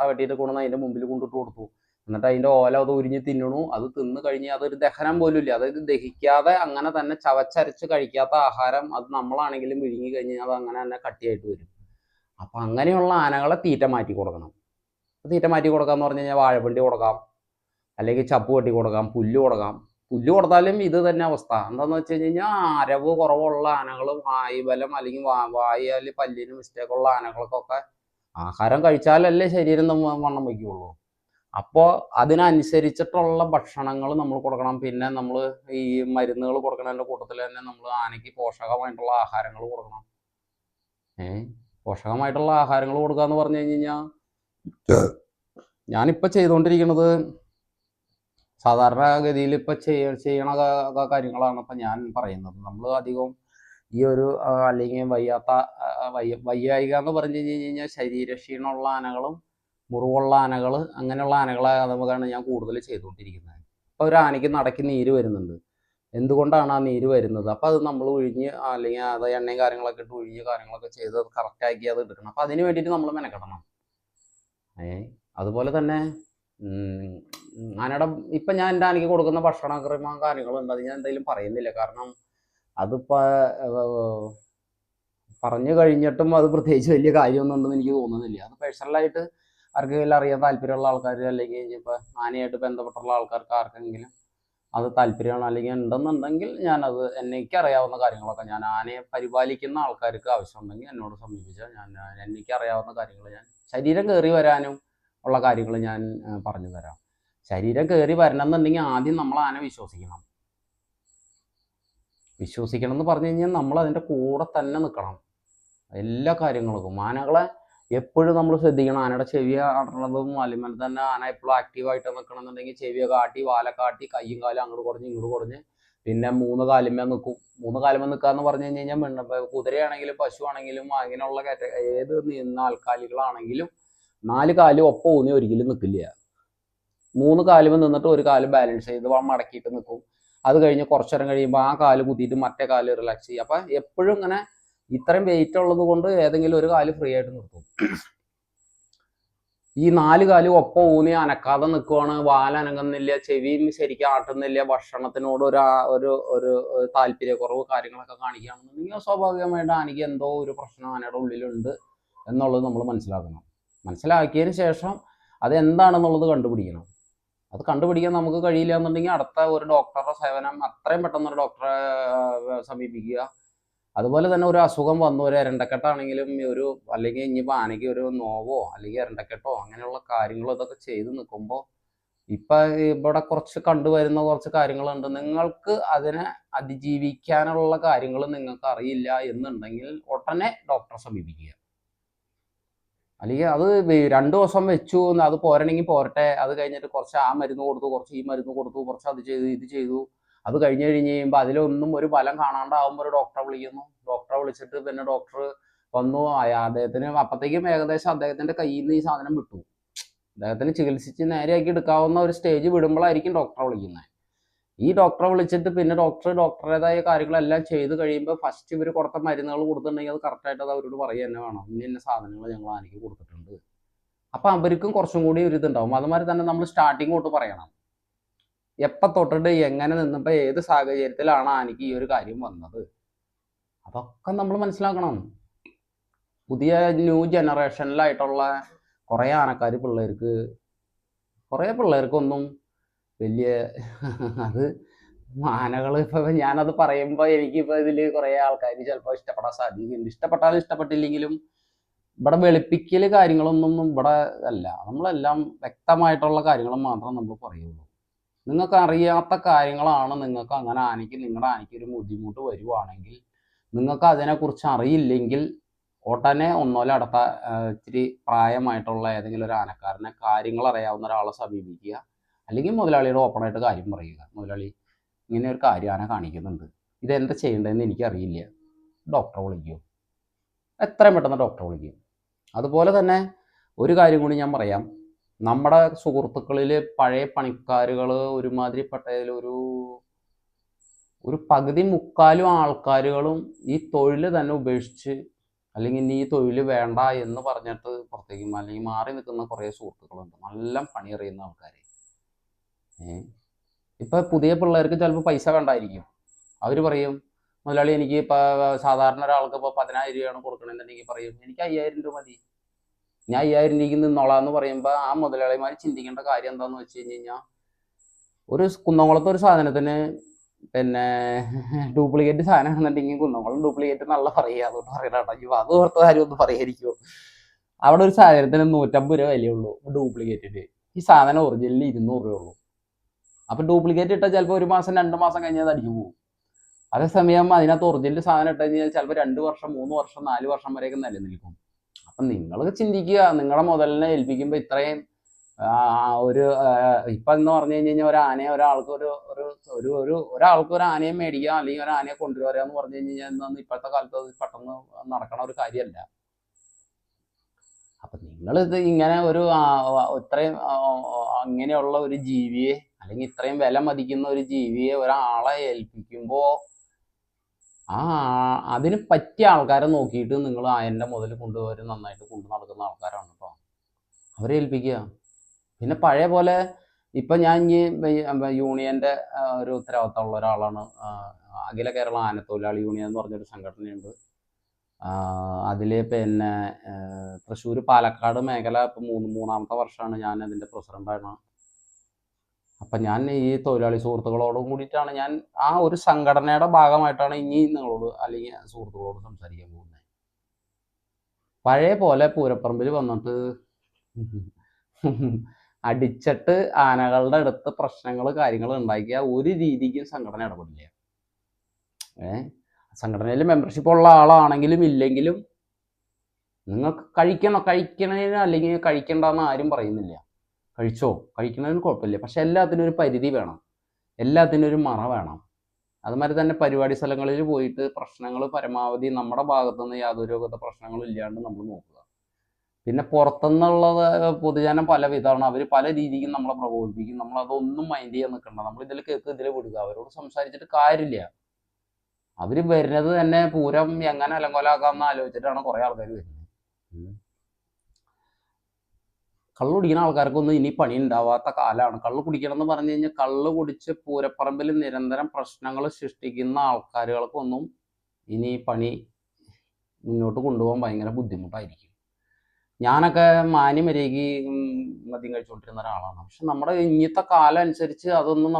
A: വെട്ടിയിട്ട് കൊണ്ടുവന്ന് അതിൻ്റെ മുമ്പിൽ കൊണ്ടിട്ട് കൊടുത്തു. എന്നിട്ട് അതിൻ്റെ ഓല അത് ഉരിഞ്ഞ് തിന്നണു. അത് തിന്ന് കഴിഞ്ഞ് അതൊരു ദഹനം പോലും ഇല്ല. അതായത് ദഹിക്കാതെ അങ്ങനെ തന്നെ ചവച്ചരച്ച് കഴിക്കാത്ത ആഹാരം അത് നമ്മളാണെങ്കിലും വിഴുങ്ങി കഴിഞ്ഞാൽ അത് അങ്ങനെ തന്നെ കട്ടിയായിട്ട് വരും. അപ്പം അങ്ങനെയുള്ള ആനകളെ തീറ്റ മാറ്റി കൊടുക്കണം. തീറ്റ മാറ്റി കൊടുക്കാമെന്ന് പറഞ്ഞു കഴിഞ്ഞാൽ വാഴപ്പിണ്ടി കൊടുക്കാം, അല്ലെങ്കിൽ ചപ്പ് വെട്ടി കൊടുക്കാം, പുല്ല് കൊടുക്കാം. പുല്ല് കൊടുത്താലും ഇത് തന്നെ അവസ്ഥ. എന്താണെന്ന് വെച്ച് കഴിഞ്ഞാൽ അരവ് കുറവുള്ള ആനകളും വായുബലം അല്ലെങ്കിൽ വായിൽ പല്ലിന് മിസ്റ്റേക്കുള്ള ആനകൾക്കൊക്കെ ആഹാരം കഴിച്ചാലല്ലേ ശരീരം വണ്ണം വയ്ക്കുകയുള്ളൂ. അപ്പോൾ അതിനനുസരിച്ചിട്ടുള്ള ഭക്ഷണങ്ങൾ നമ്മൾ കൊടുക്കണം. പിന്നെ നമ്മൾ ഈ മരുന്നുകൾ കൊടുക്കുന്നതിൻ്റെ കൂട്ടത്തിൽ തന്നെ നമ്മൾ ആനയ്ക്ക് പോഷകമായിട്ടുള്ള ആഹാരങ്ങൾ കൊടുക്കണം. പോഷകമായിട്ടുള്ള ആഹാരങ്ങൾ കൊടുക്കുക എന്ന് പറഞ്ഞു കഴിഞ്ഞാൽ ഞാനിപ്പോൾ ചെയ്തുകൊണ്ടിരിക്കുന്നത് സാധാരണഗതിയിൽ ഇപ്പം ചെയ്യണ കാര്യങ്ങളാണ് ഇപ്പം ഞാൻ പറയുന്നത്. നമ്മൾ അധികം ഈ ഒരു അല്ലെങ്കിൽ വയ്യായിക എന്ന് പറഞ്ഞു കഴിഞ്ഞാൽ ശരീരക്ഷീണമുള്ള ആനകളും മുറിവുള്ള ആനകൾ അങ്ങനെയുള്ള ആനകളെ നമുക്കാണ് ഞാൻ കൂടുതൽ ചെയ്തുകൊണ്ടിരിക്കുന്നത്. അപ്പോൾ ഒരു ആനയ്ക്ക് നടക്കി നീര് വരുന്നുണ്ട്. എന്തുകൊണ്ടാണ് ആ നീര് വരുന്നത്? അപ്പോൾ അത് നമ്മൾ ഒഴിഞ്ഞ് അല്ലെങ്കിൽ അത് എണ്ണയും കാര്യങ്ങളൊക്കെ ഇട്ട് ഒഴിഞ്ഞ് കാര്യങ്ങളൊക്കെ ചെയ്ത് കറക്റ്റാക്കി അത് എടുക്കണം. അപ്പോൾ അതിന് വേണ്ടിയിട്ട് നമ്മൾ മെനക്കെടണം. അതുപോലെ തന്നെ ആനയുടെ ഇപ്പം ഞാൻ എൻ്റെ ആനയ്ക്ക് കൊടുക്കുന്ന ഭക്ഷണക്രമ കാര്യങ്ങളുണ്ട്, അത് ഞാൻ എന്തായാലും പറയുന്നില്ല. കാരണം അതിപ്പോൾ പറഞ്ഞു കഴിഞ്ഞിട്ടും അത് പ്രത്യേകിച്ച് വലിയ കാര്യമൊന്നും ഉണ്ടെന്ന് എനിക്ക് തോന്നുന്നില്ല. അത് പേഴ്സണലായിട്ട് ആർക്കെങ്കിലും അറിയാൻ താല്പര്യമുള്ള ആൾക്കാർ അല്ലെങ്കിൽ ഇപ്പോൾ ആനയായിട്ട് ബന്ധപ്പെട്ടുള്ള ആൾക്കാർക്ക് ആർക്കെങ്കിലും അത് താല്പര്യമാണ് അല്ലെങ്കിൽ ഉണ്ടെന്നുണ്ടെങ്കിൽ ഞാനത് എനിക്കറിയാവുന്ന കാര്യങ്ങളൊക്കെ ഞാൻ ആനയെ പരിപാലിക്കുന്ന ആൾക്കാർക്ക് ആവശ്യമുണ്ടെങ്കിൽ എന്നോട് സമീപിച്ചാൽ ഞാൻ എനിക്കറിയാവുന്ന കാര്യങ്ങൾ ഞാൻ ശരീരം കയറി വരാനും ഉള്ള കാര്യങ്ങൾ ഞാൻ പറഞ്ഞു തരാം. ശരീരം കയറി വരണം എന്നുണ്ടെങ്കിൽ ആദ്യം നമ്മൾ ആന വിശ്വസിക്കണം എന്ന് പറഞ്ഞു കഴിഞ്ഞാൽ നമ്മൾ അതിൻ്റെ കൂടെ തന്നെ നിൽക്കണം എല്ലാ കാര്യങ്ങൾക്കും. ആനകളെ എപ്പോഴും നമ്മൾ ശ്രദ്ധിക്കണം. ആനയുടെ ചെവി ആടുന്നതും അല്ലെങ്കിൽ തന്നെ ആന എപ്പോഴും ആക്റ്റീവായിട്ട് നിൽക്കണം എന്നുണ്ടെങ്കിൽ ചെവിയൊക്കെ ആട്ടി വാലൊക്കെ ആട്ടി കയ്യും കാലും അങ്ങോട്ട് കുറഞ്ഞ് ഇങ്ങോട്ട് കുറഞ്ഞ് പിന്നെ 3 കാലുമേ നിൽക്കും. 3 കാലുമേ നിൽക്കുക എന്ന് പറഞ്ഞു കഴിഞ്ഞാൽ കുതിരയാണെങ്കിലും പശു ആണെങ്കിലും അങ്ങനെയുള്ള ഏത് നാൽക്കാലികളാണെങ്കിലും 4 കാലും ഒപ്പം ഊന്നി ഒരിക്കലും നിൽക്കില്ല. 3 കാലുമേ നിന്നിട്ട് ഒരു കാല് ബാലൻസ് ചെയ്ത് മടക്കിയിട്ട് നിൽക്കും. അത് കഴിഞ്ഞ് കുറച്ചേരം കഴിയുമ്പോൾ ആ കാല് കുത്തിയിട്ട് മറ്റേ കാല് റിലാക്സ് ചെയ്യും. അപ്പം എപ്പോഴും ഇങ്ങനെ ഇത്രയും വെയിറ്റ് ഉള്ളത് കൊണ്ട് ഏതെങ്കിലും ഒരു കാല് ഫ്രീ ആയിട്ട് നിർത്തും. ഈ 4 കാലും ഒപ്പം ഊന്നി അനക്കാതെ നിൽക്കുവാണ്, വാലനങ്ങുന്നില്ല, ചെവിയും ശരിക്കും ആട്ടുന്നില്ല, ഭക്ഷണത്തിനോട് ഒരു ഒരു താല്പര്യക്കുറവ് കാര്യങ്ങളൊക്കെ കാണിക്കുകയാണെന്നുണ്ടെങ്കിൽ സ്വാഭാവികമായിട്ട് ആനയ്ക്ക് എന്തോ ഒരു പ്രശ്നം ആനയുടെ ഉള്ളിലുണ്ട് എന്നുള്ളത് നമ്മൾ മനസ്സിലാക്കിയതിന് ശേഷം അത് എന്താണെന്നുള്ളത് കണ്ടുപിടിക്കണം. അത് കണ്ടുപിടിക്കാൻ നമുക്ക് കഴിയില്ല എന്നുണ്ടെങ്കിൽ അടുത്ത ഒരു ഡോക്ടറുടെ സേവനം അത്രയും പെട്ടെന്ന് ഒരു ഡോക്ടറെ സമീപിക്കുക. അതുപോലെ തന്നെ ഒരു അസുഖം വന്നു, ഒരു എരണ്ടക്കെട്ടാണെങ്കിലും അല്ലെങ്കിൽ ഇനിയിപ്പോൾ ആനയ്ക്ക് ഒരു നോവോ അല്ലെങ്കിൽ എരണ്ടക്കെട്ടോ അങ്ങനെയുള്ള കാര്യങ്ങളോ ഇതൊക്കെ ചെയ്ത് നിൽക്കുമ്പോൾ ഇപ്പം ഇവിടെ കുറച്ച് കണ്ടുവരുന്ന കുറച്ച് കാര്യങ്ങളുണ്ട്. നിങ്ങൾക്ക് അതിനെ അതിജീവിക്കാനുള്ള കാര്യങ്ങൾ നിങ്ങൾക്ക് അറിയില്ല എന്നുണ്ടെങ്കിൽ ഉടനെ ഡോക്ടറെ സമീപിക്കുക. അല്ലെങ്കിൽ അത് 2 ദിവസം വെച്ചു, അത് പോരണമെങ്കിൽ പോരട്ടെ, അത് കഴിഞ്ഞിട്ട് കുറച്ച് ആ മരുന്ന് കൊടുത്തു, കുറച്ച് ഈ മരുന്ന് കൊടുത്തു, കുറച്ച് അത് ചെയ്തു ഇത് ചെയ്തു, അത് കഴിഞ്ഞ് കഴിയുമ്പോൾ അതിലൊന്നും ഒരു ഫലം കാണാണ്ടാവുമ്പോൾ ഒരു ഡോക്ടറെ വിളിക്കുന്നു. ഡോക്ടറെ വിളിച്ചിട്ട് പിന്നെ ഡോക്ടർ വന്നു, അദ്ദേഹത്തിന് അപ്പോഴത്തേക്കും ഏകദേശം അദ്ദേഹത്തിൻ്റെ കയ്യിൽ നിന്ന് ഈ സാധനം വിട്ടു. അദ്ദേഹത്തിന് ചികിത്സിച്ച് നേരെയാക്കി എടുക്കാവുന്ന ഒരു സ്റ്റേജ് വിടുമ്പോഴായിരിക്കും ഡോക്ടറെ വിളിക്കുന്നത്. ഈ ഡോക്ടറെ വിളിച്ചിട്ട് പിന്നെ ഡോക്ടറുടേതായ കാര്യങ്ങളെല്ലാം ചെയ്ത് കഴിയുമ്പോൾ ഫസ്റ്റ് ഇവർ കൊടുത്ത മരുന്നുകൾ കൊടുത്തിട്ടുണ്ടെങ്കിൽ അത് കറക്റ്റായിട്ട് അത് അവരോട് പറയുക തന്നെ വേണം, ഇന്ന സാധനങ്ങൾ ഞങ്ങൾ ആനയ്ക്ക് കൊടുത്തിട്ടുണ്ട്. അപ്പം അവർക്കും കുറച്ചും കൂടി ഒരു ഇതുണ്ടാവും. അതുമാതിരി തന്നെ നമ്മൾ സ്റ്റാർട്ടിങ് തൊട്ട് പറയണം, എപ്പം തൊട്ടിട്ട് എങ്ങനെ നിന്നപ്പോൾ ഏത് സാഹചര്യത്തിലാണ് ആനയ്ക്ക് ഈ ഒരു കാര്യം വന്നത്, അതൊക്കെ നമ്മൾ മനസ്സിലാക്കണം. പുതിയ ന്യൂ ജനറേഷനിലായിട്ടുള്ള കുറേ ആനക്കാർ പിള്ളേർക്കൊന്നും വലിയ അത് ആനകൾ ഇപ്പം ഞാനത് പറയുമ്പോൾ എനിക്കിപ്പോൾ ഇതിൽ കുറേ ആൾക്കാർ ചിലപ്പോൾ ഇഷ്ടപ്പെടാൻ സാധ്യതയുണ്ട്. ഇഷ്ടപ്പെട്ടാലും ഇഷ്ടപ്പെട്ടില്ലെങ്കിലും ഇവിടെ വെളുപ്പിക്കൽ കാര്യങ്ങളൊന്നും ഇവിടെ അല്ല. നമ്മളെല്ലാം വ്യക്തമായിട്ടുള്ള കാര്യങ്ങൾ മാത്രം നമ്മൾ പറയുള്ളൂ. നിങ്ങൾക്ക് അറിയാത്ത കാര്യങ്ങളാണ്. നിങ്ങൾക്ക് അങ്ങനെ നിങ്ങളുടെ ആനയ്ക്ക് ഒരു ബുദ്ധിമുട്ട് വരുവാണെങ്കിൽ, നിങ്ങൾക്ക് അതിനെക്കുറിച്ച് അറിയില്ലെങ്കിൽ ഉടനെ ഒന്നുമല്ല അടുത്ത ഇച്ചിരി പ്രായമായിട്ടുള്ള ഏതെങ്കിലും ഒരു ആനക്കാരനെ, കാര്യങ്ങൾ അറിയാവുന്ന ഒരാളെ സമീപിക്കുക. അല്ലെങ്കിൽ മുതലാളിയോട് ഓപ്പണായിട്ട് കാര്യം പറയുക. മുതലാളി, ഇങ്ങനെ ഒരു കാര്യം ആന കാണിക്കുന്നുണ്ട്, ഇതെന്താ ചെയ്യേണ്ടതെന്ന് എനിക്കറിയില്ല, ഡോക്ടറെ വിളിക്കുമോ? എത്രയും പെട്ടെന്ന് ഡോക്ടറെ വിളിക്കും. അതുപോലെ തന്നെ ഒരു കാര്യം കൂടി ഞാൻ പറയാം. നമ്മുടെ സുഹൃത്തുക്കളിൽ പഴയ പണിക്കാരുകൾ ഒരുമാതിരിപ്പെട്ടതിൽ ഒരു പകുതി മുക്കാലും ആൾക്കാരുകളും ഈ തൊഴിൽ തന്നെ ഉപേക്ഷിച്ച്, അല്ലെങ്കിൽ ഇനി ഈ തൊഴിൽ വേണ്ട എന്ന് പറഞ്ഞിട്ട് പുറത്തേക്കും അല്ലെങ്കിൽ മാറി നിൽക്കുന്ന കുറേ സുഹൃത്തുക്കളുണ്ട്, നല്ല പണിയറിയുന്ന ആൾക്കാർ. ഇപ്പം പുതിയ പിള്ളേർക്ക് ചിലപ്പോൾ പൈസ വേണ്ടായിരിക്കും. അവർ പറയും, മുതലാളി എനിക്ക് ഇപ്പോൾ സാധാരണ ഒരാൾക്ക് ഇപ്പോൾ 10,000 രൂപയാണ് കൊടുക്കണമെന്നുണ്ടെങ്കിൽ പറയും, എനിക്ക് 5,000 രൂപ മതി, ഞാൻ 5,000 രൂപയ്ക്ക് നിന്നോളാം എന്ന് പറയുമ്പോൾ ആ മുതലാളിമാർ ചിന്തിക്കേണ്ട കാര്യം എന്താണെന്ന് വെച്ച് കഴിഞ്ഞ് കഴിഞ്ഞാൽ, ഒരു കുന്നംകുളത്ത് ഒരു സാധനത്തിന് പിന്നെ ഡ്യൂപ്ലിക്കേറ്റ് സാധനമാണെന്നുണ്ടെങ്കിൽ കുന്നംകുളം ഡ്യൂപ്ലിക്കേറ്റ് എന്നുള്ള പറയുക. അതുകൊണ്ട് പറയണോ, അത് ഓർത്ത കാര്യം ഒന്ന് പറയായിരിക്കുമോ? അവിടെ ഒരു സാധനത്തിന് 150 രൂപ വിലയുള്ളൂ ഡ്യൂപ്ലിക്കേറ്റിന്. ഈ സാധനം ഒറിജിനലിൽ 200 രൂപ ഉള്ളൂ. അപ്പം ഡ്യൂപ്ലിക്കേറ്റ് ഇട്ടാൽ ചിലപ്പോൾ 1 മാസം 2 മാസം കഴിഞ്ഞാൽ അത് അടിച്ചു പോകും. അതേസമയം അതിനകത്ത് ഒറിജിനൽ സാധനം ഇട്ട് കഴിഞ്ഞാൽ ചിലപ്പോൾ 2 വർഷം 3 വർഷം 4 വർഷം വരെയൊക്കെ നിലനിൽക്കും. അപ്പം നിങ്ങൾ ചിന്തിക്കുക, നിങ്ങളുടെ മുതലിനെ ഏൽപ്പിക്കുമ്പോൾ ഇത്രയും ഒരു ഇപ്പം എന്ന് പറഞ്ഞു കഴിഞ്ഞാൽ ഒരാൾക്ക് ഒരു ആനയെ മേടിക്കുക അല്ലെങ്കിൽ ഒരു ആനയെ കൊണ്ടുവരിക എന്ന് പറഞ്ഞു കഴിഞ്ഞാൽ എന്താന്ന് ഇപ്പോഴത്തെ കാലത്ത് അത് പെട്ടെന്ന് നടക്കണ ഒരു കാര്യമല്ല. അപ്പം നിങ്ങളിത് ഇങ്ങനെ ഇത്രയും അങ്ങനെയുള്ള ഒരു ജീവിയെ, അല്ലെങ്കിൽ ഇത്രയും വില മതിക്കുന്ന ഒരു ജീവിയെ ഒരാളെ ഏൽപ്പിക്കുമ്പോൾ അതിന് പറ്റിയ ആൾക്കാരെ നോക്കിയിട്ട് നിങ്ങൾ അതിൻ്റെ മുതൽ കൊണ്ടുവരും നന്നായിട്ട് കൊണ്ടു നടക്കുന്ന ആൾക്കാരാണ് കേട്ടോ, അവരെ ഏൽപ്പിക്കുക. പിന്നെ പഴയ പോലെ ഇപ്പം ഞാൻ ഈ യൂണിയൻ്റെ ഒരു ഉത്തരവാദിത്തമുള്ള ഒരാളാണ്. അഖില കേരള ആനത്തൊഴിലാളി യൂണിയൻ എന്ന് പറഞ്ഞൊരു സംഘടനയുണ്ട്. അതിൽ പിന്നെ തൃശ്ശൂർ പാലക്കാട് മേഖല ഇപ്പം മൂന്നാമത്തെ വർഷമാണ് ഞാൻ അതിൻ്റെ പ്രസിഡൻ്റാണ്. അപ്പം ഞാൻ ഈ തൊഴിലാളി സുഹൃത്തുക്കളോടും കൂടിയിട്ടാണ് ഞാൻ ആ ഒരു സംഘടനയുടെ ഭാഗമായിട്ടാണ് ഇനി നിങ്ങളോട് അല്ലെങ്കിൽ സുഹൃത്തുക്കളോട് സംസാരിക്കാൻ പോകുന്നത്. പഴയ പോലെ പൂരപ്പറമ്പിൽ വന്നിട്ട് അടിച്ചിട്ട് ആനകളുടെ അടുത്ത് പ്രശ്നങ്ങൾ കാര്യങ്ങൾ ഉണ്ടാക്കിയ ഒരു രീതിക്കും സംഘടന ഇടപെടില്ല. സംഘടനയിൽ മെമ്പർഷിപ്പ് ഉള്ള ആളാണെങ്കിലും ഇല്ലെങ്കിലും നിങ്ങൾക്ക് കഴിക്കണതിന് അല്ലെങ്കിൽ കഴിക്കണ്ടെന്ന് ആരും പറയുന്നില്ല. കഴിക്കണതിന് കുഴപ്പമില്ല. പക്ഷെ എല്ലാത്തിനും ഒരു പരിധി വേണം, എല്ലാത്തിനും ഒരു മറ വേണം. അതുമാതിരി തന്നെ പരിപാടി സ്ഥലങ്ങളിൽ പോയിട്ട് പ്രശ്നങ്ങൾ പരമാവധി നമ്മുടെ ഭാഗത്തുനിന്ന് യാതൊരു വിധ പ്രശ്നങ്ങളും ഇല്ലാണ്ട് നമ്മൾ നോക്കുക. പിന്നെ പുറത്തുനിന്നുള്ളത് പൊതുജനം പല വിധമാണ്, അവർ പല രീതിക്കും നമ്മളെ പ്രകോപിപ്പിക്കും. നമ്മളതൊന്നും മൈൻഡ് ചെയ്യാൻ നിൽക്കണ്ട, നമ്മളിതിൽ കേൾക്ക് ഇതിൽ വിടുക. അവരോട് സംസാരിച്ചിട്ട് കാര്യമില്ല. അവർ വരുന്നത് തന്നെ പൂരം എങ്ങനെ അലങ്കോലാക്കാമെന്ന് ആലോചിച്ചിട്ടാണ് കുറേ ആൾക്കാർ വരുന്നത്. കള്ളു കുടിക്കുന്ന ആൾക്കാർക്കൊന്നും ഇനി പണി ഉണ്ടാവാത്ത കാലമാണ്. കള്ളു കുടിക്കണം എന്ന് പറഞ്ഞു കഴിഞ്ഞാൽ കള്ളു കുടിച്ച് പൂരപ്പറമ്പിൽ നിരന്തരം പ്രശ്നങ്ങൾ സൃഷ്ടിക്കുന്ന ആൾക്കാരുകൾക്കൊന്നും ഇനി പണി മുന്നോട്ട് കൊണ്ടുപോകാൻ ഭയങ്കര ബുദ്ധിമുട്ടായിരിക്കും. ഞാനൊക്കെ മാന്യമര്യാദയ്ക്ക് മദ്യം കഴിച്ചുകൊണ്ടിരുന്ന ഒരാളാണ്. പക്ഷെ നമ്മുടെ ഇന്നത്തെ കാലം അനുസരിച്ച് അതൊന്നും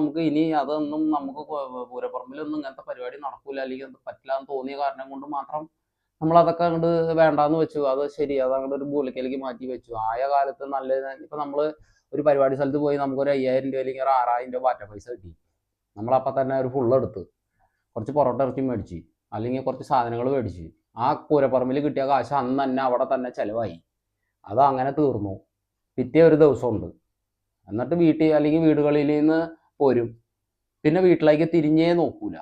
A: നമുക്ക് പൂരപ്പറമ്പിലൊന്നും ഇങ്ങനത്തെ പരിപാടി നടക്കൂല, അല്ലെങ്കിൽ അത് പറ്റില്ല എന്ന് തോന്നിയ കാരണം കൊണ്ട് മാത്രം നമ്മളതൊക്കെ അങ്ങോട്ട് വേണ്ടാന്ന് വെച്ചു. അത് ശരി, അതങ്ങോട്ട് ഒരു മൂലക്കലേക്ക് മാറ്റി വെച്ചു. ആയ കാലത്ത് നല്ലത്. ഇപ്പം നമ്മൾ ഒരു പരിപാടി സ്ഥലത്ത് പോയി നമുക്കൊരു 5,000 രൂപ അല്ലെങ്കിൽ ഒരു 6,000 രൂപ ബാറ്റ പൈസ കിട്ടി. നമ്മളപ്പം തന്നെ ഒരു ഫുള്ളെടുത്ത് കുറച്ച് പൊറോട്ട ഇറച്ചി മേടിച്ച് അല്ലെങ്കിൽ കുറച്ച് സാധനങ്ങൾ മേടിച്ച് ആ പൂരപ്പറമ്പിൽ കിട്ടിയ കാശ് അന്ന് തന്നെ അവിടെ തന്നെ ചിലവായി. അത് അങ്ങനെ തീർന്നു. പിറ്റേ ഒരു ദിവസമുണ്ട്. എന്നിട്ട് വീടുകളിൽ നിന്ന് പോരും. പിന്നെ വീട്ടിലേക്ക് തിരിഞ്ഞേ നോക്കൂല.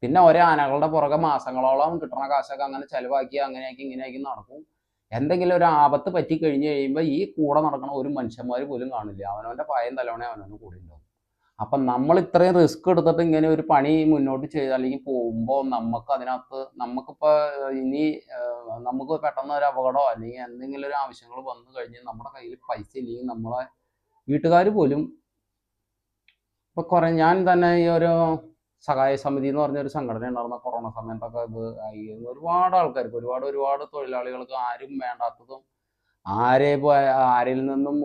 A: പിന്നെ ഒരേ ആനകളുടെ പുറകെ മാസങ്ങളോളം കിട്ടണ കാശൊക്കെ അങ്ങനെ ചിലവാക്കി അങ്ങനെയാക്കി ഇങ്ങനെയാക്കി നടക്കും. എന്തെങ്കിലും ഒരു ആപത്ത് പറ്റി കഴിഞ്ഞ് കഴിയുമ്പോൾ ഈ കൂടെ നടക്കണ ഒരു മനുഷ്യന്മാർ പോലും കാണില്ല. അവനവൻ്റെ പായം തലവണ അവനവന് കൂടെ ഉണ്ടാവും. അപ്പം നമ്മൾ ഇത്രയും റിസ്ക് എടുത്തിട്ട് ഇങ്ങനെ ഒരു പണി മുന്നോട്ട് ചെയ്ത് അല്ലെങ്കിൽ പോകുമ്പോൾ നമുക്കിപ്പോൾ ഇനി നമുക്ക് പെട്ടെന്ന് ഒരു അപകടമോ അല്ലെങ്കിൽ എന്തെങ്കിലും ഒരു ആവശ്യങ്ങൾ വന്നു കഴിഞ്ഞ് നമ്മുടെ കയ്യിൽ പൈസ ഇല്ലെങ്കിൽ നമ്മളെ വീട്ടുകാർ പോലും ഇപ്പോൾ ഞാൻ തന്നെ ഈ ഒരു സഹായ സമിതി എന്ന് പറഞ്ഞൊരു സംഘടന ഉണ്ടായിരുന്ന കൊറോണ സമയത്തൊക്കെ ഇത് ഒരുപാട് ആൾക്കാർക്ക് ഒരുപാട് തൊഴിലാളികൾക്ക് ആരും വേണ്ടാത്തതും ആരിൽ നിന്നും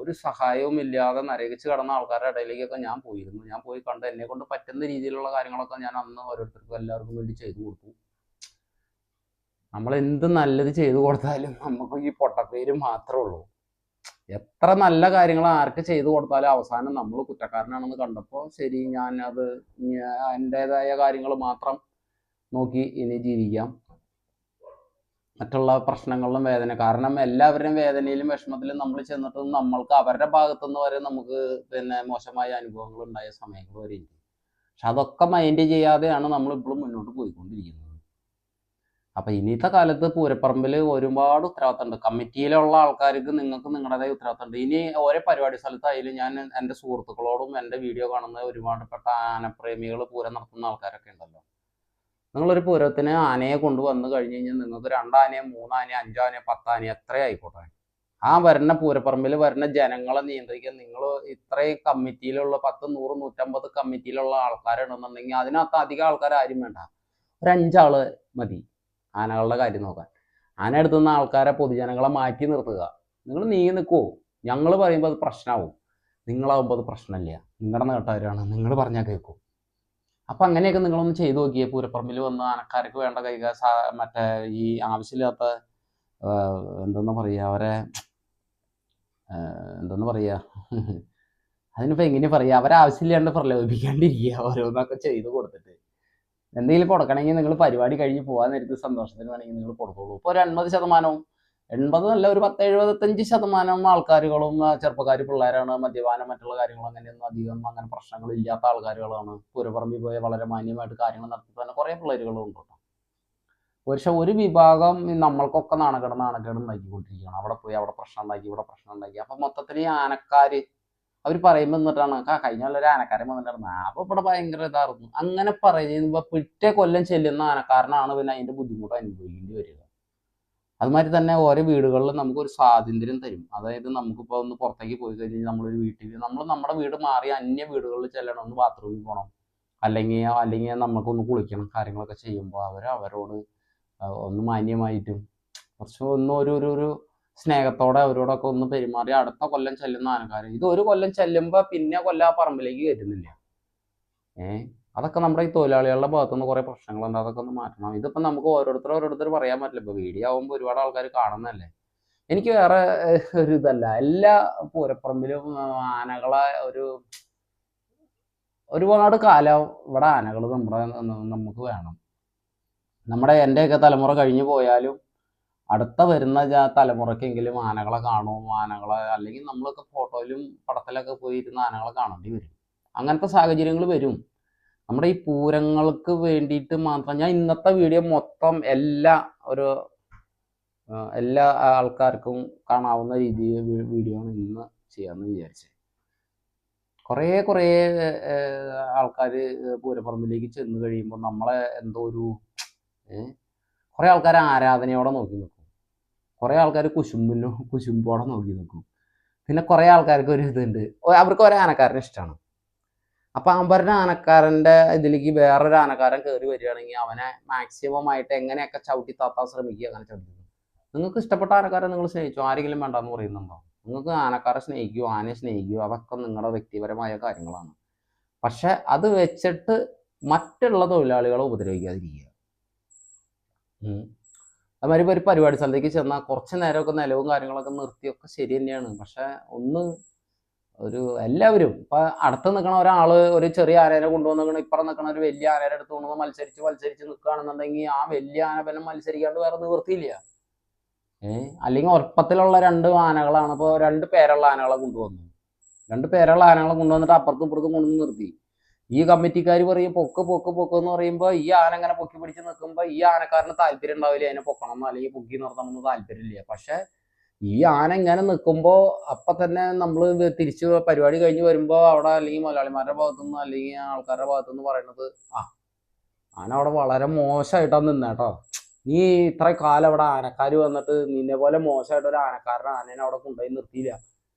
A: ഒരു സഹായവും ഇല്ലാതെ നരകിച്ച് കിടന്ന ആൾക്കാരുടെ ഇടയിലേക്കൊക്കെ ഞാൻ പോയിരുന്നു. ഞാൻ പോയി കണ്ട് എന്നെ കൊണ്ട് പറ്റുന്ന രീതിയിലുള്ള കാര്യങ്ങളൊക്കെ ഞാൻ അന്ന് ഓരോരുത്തർക്കും എല്ലാവർക്കും വേണ്ടി ചെയ്തു കൊടുത്തു. നമ്മൾ എന്ത് നല്ലത് ചെയ്തു കൊടുത്താലും നമുക്ക് ഈ പൊട്ടപ്പേര് മാത്രമേ ഉള്ളൂ. എത്ര നല്ല കാര്യങ്ങൾ ആർക്ക് ചെയ്തു കൊടുത്താലും അവസാനം നമ്മൾ കുറ്റക്കാരനാണെന്ന് കണ്ടപ്പോൾ ശരി, ഞാൻ അത് എൻ്റെതായ കാര്യങ്ങൾ മാത്രം നോക്കി ഇനി ജീവിക്കാം. മറ്റുള്ള പ്രശ്നങ്ങളിലും വേദന, കാരണം എല്ലാവരുടെയും വേദനയിലും വിഷമത്തിലും നമ്മൾ ചെന്നിട്ട് നമ്മൾക്ക് അവരുടെ ഭാഗത്തുനിന്ന് വരെ നമുക്ക് മോശമായ അനുഭവങ്ങൾ ഉണ്ടായ സമയങ്ങൾ വരെ ഉണ്ട്. പക്ഷെ അതൊക്കെ മൈൻഡ് ചെയ്യാതെയാണ് നമ്മളിപ്പോഴും മുന്നോട്ട് പോയിക്കൊണ്ടിരിക്കുന്നത്. അപ്പം ഇന്നത്തെ കാലത്ത് പൂരപ്പറമ്പിൽ ഒരുപാട് ഉത്തരവാദിത്തമുണ്ട്. കമ്മിറ്റിയിലുള്ള ആൾക്കാർക്ക് നിങ്ങൾക്ക് നിങ്ങളുടേതായ ഉത്തരവാദിത്തമുണ്ട്. ഇനി ഓരോ പരിപാടി സ്ഥലത്തായാലും ഞാൻ എൻ്റെ സുഹൃത്തുക്കളോടും എൻ്റെ വീഡിയോ കാണുന്ന ഒരുപാടുപെട്ട ആനപ്രേമികൾ, പൂരം നടത്തുന്ന ആൾക്കാരൊക്കെ ഉണ്ടല്ലോ, നിങ്ങളൊരു പൂരത്തിന് ആനയെ കൊണ്ടുവന്ന് കഴിഞ്ഞ് കഴിഞ്ഞാൽ നിങ്ങൾക്ക് 2 ആനയോ 3 ആനയോ 5 ആനയോ 10 ആനയോ എത്രയും ആയിക്കോട്ടെ, ആ വരുന്ന പൂരപ്പറമ്പിൽ വരുന്ന ജനങ്ങളെ നിയന്ത്രിക്കാൻ നിങ്ങൾ ഇത്രയും കമ്മിറ്റിയിലുള്ള 10, 100, 150 കമ്മിറ്റിയിലുള്ള ആൾക്കാരുണ്ടെന്നുണ്ടെങ്കിൽ അതിനകത്ത് അധികം ആൾക്കാർ ആരും വേണ്ട, ഒരു 5 ആള് മതി ആനകളുടെ കാര്യം നോക്കാൻ. ആന എടുത്തുന്ന ആൾക്കാരെ, പൊതുജനങ്ങളെ മാറ്റി നിർത്തുക. നിങ്ങൾ നീങ്ങി നിൽക്കുമോ? ഞങ്ങൾ പറയുമ്പോൾ അത് പ്രശ്നമാവും, നിങ്ങളാവുമ്പോൾ അത് പ്രശ്നമില്ല, നിങ്ങളുടെ നേട്ടവരാണ്, നിങ്ങൾ പറഞ്ഞാൽ കേൾക്കും. അപ്പം അങ്ങനെയൊക്കെ നിങ്ങളൊന്ന് ചെയ്തു നോക്കിയേ. പൂരപ്പറമ്പിൽ വന്ന് ആനക്കാർക്ക് വേണ്ട മറ്റേ ഈ ആവശ്യമില്ലാത്ത എന്തെന്ന് പറയുക, അവരെ എന്തെന്ന് പറയുക, അതിനിപ്പോൾ എങ്ങനെ പറയുക, അവരെ ആവശ്യമില്ലാണ്ട് പ്രലോഭിപ്പിക്കാണ്ടിരിക്കുക. ഓരോന്നൊക്കെ ചെയ്ത് കൊടുത്തിട്ട് എന്തെങ്കിലും കൊടുക്കണമെങ്കിൽ നിങ്ങൾ പരിപാടി കഴിഞ്ഞ് പോകാൻ നേരത്ത് സന്തോഷത്തിന് വേണമെങ്കിൽ നിങ്ങൾ കൊടുത്തോളൂ. ഇപ്പോൾ ഒരു 80%, 80 അല്ല, ഒരു 10-75% ആൾക്കാരുകളും ചെറുപ്പക്കാർ, പിള്ളേരാണ്. മദ്യപാനം മറ്റുള്ള കാര്യങ്ങൾ അങ്ങനെയൊന്നും അധികം അങ്ങനെ പ്രശ്നങ്ങളില്ലാത്ത ആൾക്കാരുകളാണ്. പൂരപ്പറമ്പിൽ പോയി വളരെ മാന്യമായിട്ട് കാര്യങ്ങൾ നടത്തി തന്നെ കുറേ പിള്ളേരുകളും ഉണ്ട് കേട്ടോ. പക്ഷെ ഒരു വിഭാഗം നമ്മൾക്കൊക്കെ നാണക്കേട് ഉണ്ടാക്കിക്കൊണ്ടിരിക്കുകയാണ്. അവിടെ പോയി അവിടെ പ്രശ്നം ഉണ്ടാക്കി, ഇവിടെ പ്രശ്നം ഉണ്ടാക്കി. അപ്പം മൊത്തത്തിൽ ഈ ആനക്കാർ അവർ പറയുമ്പോൾ എന്നിട്ടാണ് കഴിഞ്ഞ ഒരു ആനക്കാരൻ വന്നിട്ടുണ്ടായിരുന്നു, അപ്പോൾ ഇവിടെ ഭയങ്കര ഇതായിരുന്നു അങ്ങനെ പറയുമ്പോൾ പിറ്റേ കൊല്ലം ചെല്ലുന്ന ആനക്കാരനാണ് പിന്നെ അതിൻ്റെ ബുദ്ധിമുട്ട് അനുഭവിക്കേണ്ടി വരിക. അതുമാതിരി തന്നെ ഓരോ വീടുകളിൽ നമുക്കൊരു സ്വാതന്ത്ര്യം തരും. അതായത് നമുക്കിപ്പോൾ ഒന്ന് പുറത്തേക്ക് പോയി കഴിഞ്ഞാൽ നമ്മളൊരു വീട്ടിൽ നമ്മുടെ വീട് മാറി അന്യ വീടുകളിൽ ചെല്ലണം, ഒന്ന് ബാത്റൂമിൽ പോകണം, അല്ലെങ്കിൽ നമുക്കൊന്ന് കുളിക്കണം, കാര്യങ്ങളൊക്കെ ചെയ്യുമ്പോൾ അവരോട് ഒന്ന് മാന്യമായിട്ടും കുറച്ച് ഒരു സ്നേഹത്തോടെ അവരോടൊക്കെ ഒന്ന് പെരുമാറി അടുത്ത കൊല്ലം ചെല്ലുന്ന ആനക്കാർ ഇത് ഒരു കൊല്ലം ചെല്ലുമ്പോൾ പിന്നെ കൊല്ലം ആ പറമ്പിലേക്ക് കയറ്റുന്നില്ല. അതൊക്കെ നമ്മുടെ ഈ തൊഴിലാളികളുടെ ഭാഗത്തുനിന്ന് കുറേ പ്രശ്നങ്ങളുണ്ട്. അതൊക്കെ ഒന്ന് മാറ്റണം. ഇതിപ്പോൾ നമുക്ക് ഓരോരുത്തർ പറയാൻ പറ്റില്ല. ഇപ്പോൾ വീഡിയോ ആകുമ്പോൾ ഒരുപാട് ആൾക്കാർ കാണുന്നതല്ലേ. എനിക്ക് വേറെ ഒരു ഇതല്ല, എല്ലാ പൂരപ്പറമ്പിലും ആനകളെ ഒരുപാട് കാലം ഇവിടെ ആനകൾ നമുക്ക് വേണം. എൻ്റെയൊക്കെ തലമുറ കഴിഞ്ഞു പോയാലും അടുത്ത വരുന്ന തലമുറയ്ക്കെങ്കിലും ആനകളെ കാണും. ആനകളെ അല്ലെങ്കിൽ നമ്മളൊക്കെ ഫോട്ടോയിലും പടത്തിലൊക്കെ പോയി ഇരുന്ന് ആനകളെ കാണേണ്ടി വരും. അങ്ങനത്തെ സാഹചര്യങ്ങൾ വരും. നമ്മുടെ ഈ പൂരങ്ങൾക്ക് വേണ്ടിയിട്ട് മാത്രം ഞാൻ ഇന്നത്തെ വീഡിയോ മൊത്തം എല്ലാ ആൾക്കാർക്കും കാണാവുന്ന രീതിയിൽ വീഡിയോ ആണ് ഇന്ന് ചെയ്യാമെന്ന് വിചാരിച്ചത്. കുറേ ആൾക്കാർ പൂരപ്പറമ്പിലേക്ക് ചെന്ന് കഴിയുമ്പോൾ നമ്മളെ എന്തോ കുറേ ആൾക്കാർ ആരാധനയോടെ നോക്കി നിൽക്കും, കുറേ ആൾക്കാർ കുശുമ്പോടെ നോക്കി നിൽക്കും. പിന്നെ കുറേ ആൾക്കാർക്ക് ഒരു ഇതുണ്ട്, അവർക്ക് ഒരേ ആനക്കാരനെ ഇഷ്ടമാണ്. അപ്പം അവരുടെ ആനക്കാരൻ്റെ ഇതിലേക്ക് വേറൊരു ആനക്കാരൻ കയറി വരികയാണെങ്കിൽ അവനെ മാക്സിമം ആയിട്ട് എങ്ങനെയൊക്കെ ചവിട്ടി താത്താൻ ശ്രമിക്കുക, അങ്ങനെ ചവിട്ടി. നിങ്ങൾക്ക് ഇഷ്ടപ്പെട്ട ആനക്കാരെ നിങ്ങൾ സ്നേഹിച്ചു, ആരെങ്കിലും വേണ്ടെന്ന് പറയുന്നുണ്ടോ? നിങ്ങൾക്ക് ആനക്കാരെ സ്നേഹിക്കുമോ, ആനയെ സ്നേഹിക്കുമോ, അതൊക്കെ നിങ്ങളുടെ വ്യക്തിപരമായ കാര്യങ്ങളാണ്. പക്ഷെ അത് വെച്ചിട്ട് മറ്റുള്ള തൊഴിലാളികളെ ഉപദ്രവിക്കാതിരിക്കുക. അതുമാതിരി ഒരു പരിപാടി സ്ഥലത്തേക്ക് ചെന്നാൽ കുറച്ച് നേരമൊക്കെ നിലവും കാര്യങ്ങളൊക്കെ നിർത്തിയൊക്കെ ശരി തന്നെയാണ്. പക്ഷെ എല്ലാവരും ഇപ്പം അടുത്ത് നിൽക്കണ ഒരാൾ ഒരു ചെറിയ ആനേനെ കൊണ്ടുവന്ന് നിൽക്കണം, ഇപ്പുറം നിൽക്കണ ഒരു വലിയ ആനേനെ എടുത്ത് കൊണ്ടുവന്ന് മത്സരിച്ച് നിൽക്കുകയാണെന്നുണ്ടെങ്കിൽ ആ വലിയ ആനബലം മത്സരിക്കാണ്ട് വേറെ നിവൃത്തിയില്ല. അല്ലെങ്കിൽ ഒപ്പത്തിലുള്ള 2 ആനകളാണ്. ഇപ്പോൾ 2 പേരുള്ള ആനകളെ കൊണ്ടുവന്നു, 2 പേരുള്ള ആനകളെ കൊണ്ടുവന്നിട്ട് അപ്പുറത്തും ഇപ്പുറത്തും കൊണ്ടുവന്ന് നിർത്തി. ഈ കമ്മിറ്റിക്കാർ പറയും പൊക്ക് എന്ന് പറയുമ്പോൾ ഈ ആന ഇങ്ങനെ പൊക്കി പിടിച്ച് നിൽക്കുമ്പോൾ ഈ ആനക്കാരന് താല്പര്യം ഉണ്ടാവില്ല അതിനെ പൊക്കണം അല്ലെങ്കിൽ പൊക്കി നിർത്തണമെന്ന് താല്പര്യമില്ല. പക്ഷെ ഈ ആന ഇങ്ങനെ നിൽക്കുമ്പോൾ അപ്പം തന്നെ നമ്മൾ തിരിച്ച് പരിപാടി കഴിഞ്ഞ് വരുമ്പോൾ അവിടെ അല്ലെങ്കിൽ മുതലാളിമാരുടെ ഭാഗത്തുനിന്ന് അല്ലെങ്കിൽ ആൾക്കാരുടെ ഭാഗത്തുനിന്ന് പറയണത് ആന അവിടെ വളരെ മോശമായിട്ടാണ് നിന്നേട്ടോ, നീ ഇത്ര കാലം അവിടെ ആനക്കാർ വന്നിട്ട് നിന്നെ പോലെ മോശമായിട്ട് ഒരു ആനേനെ അവിടെ കൊണ്ടുപോയി നിർത്തിയില്ല.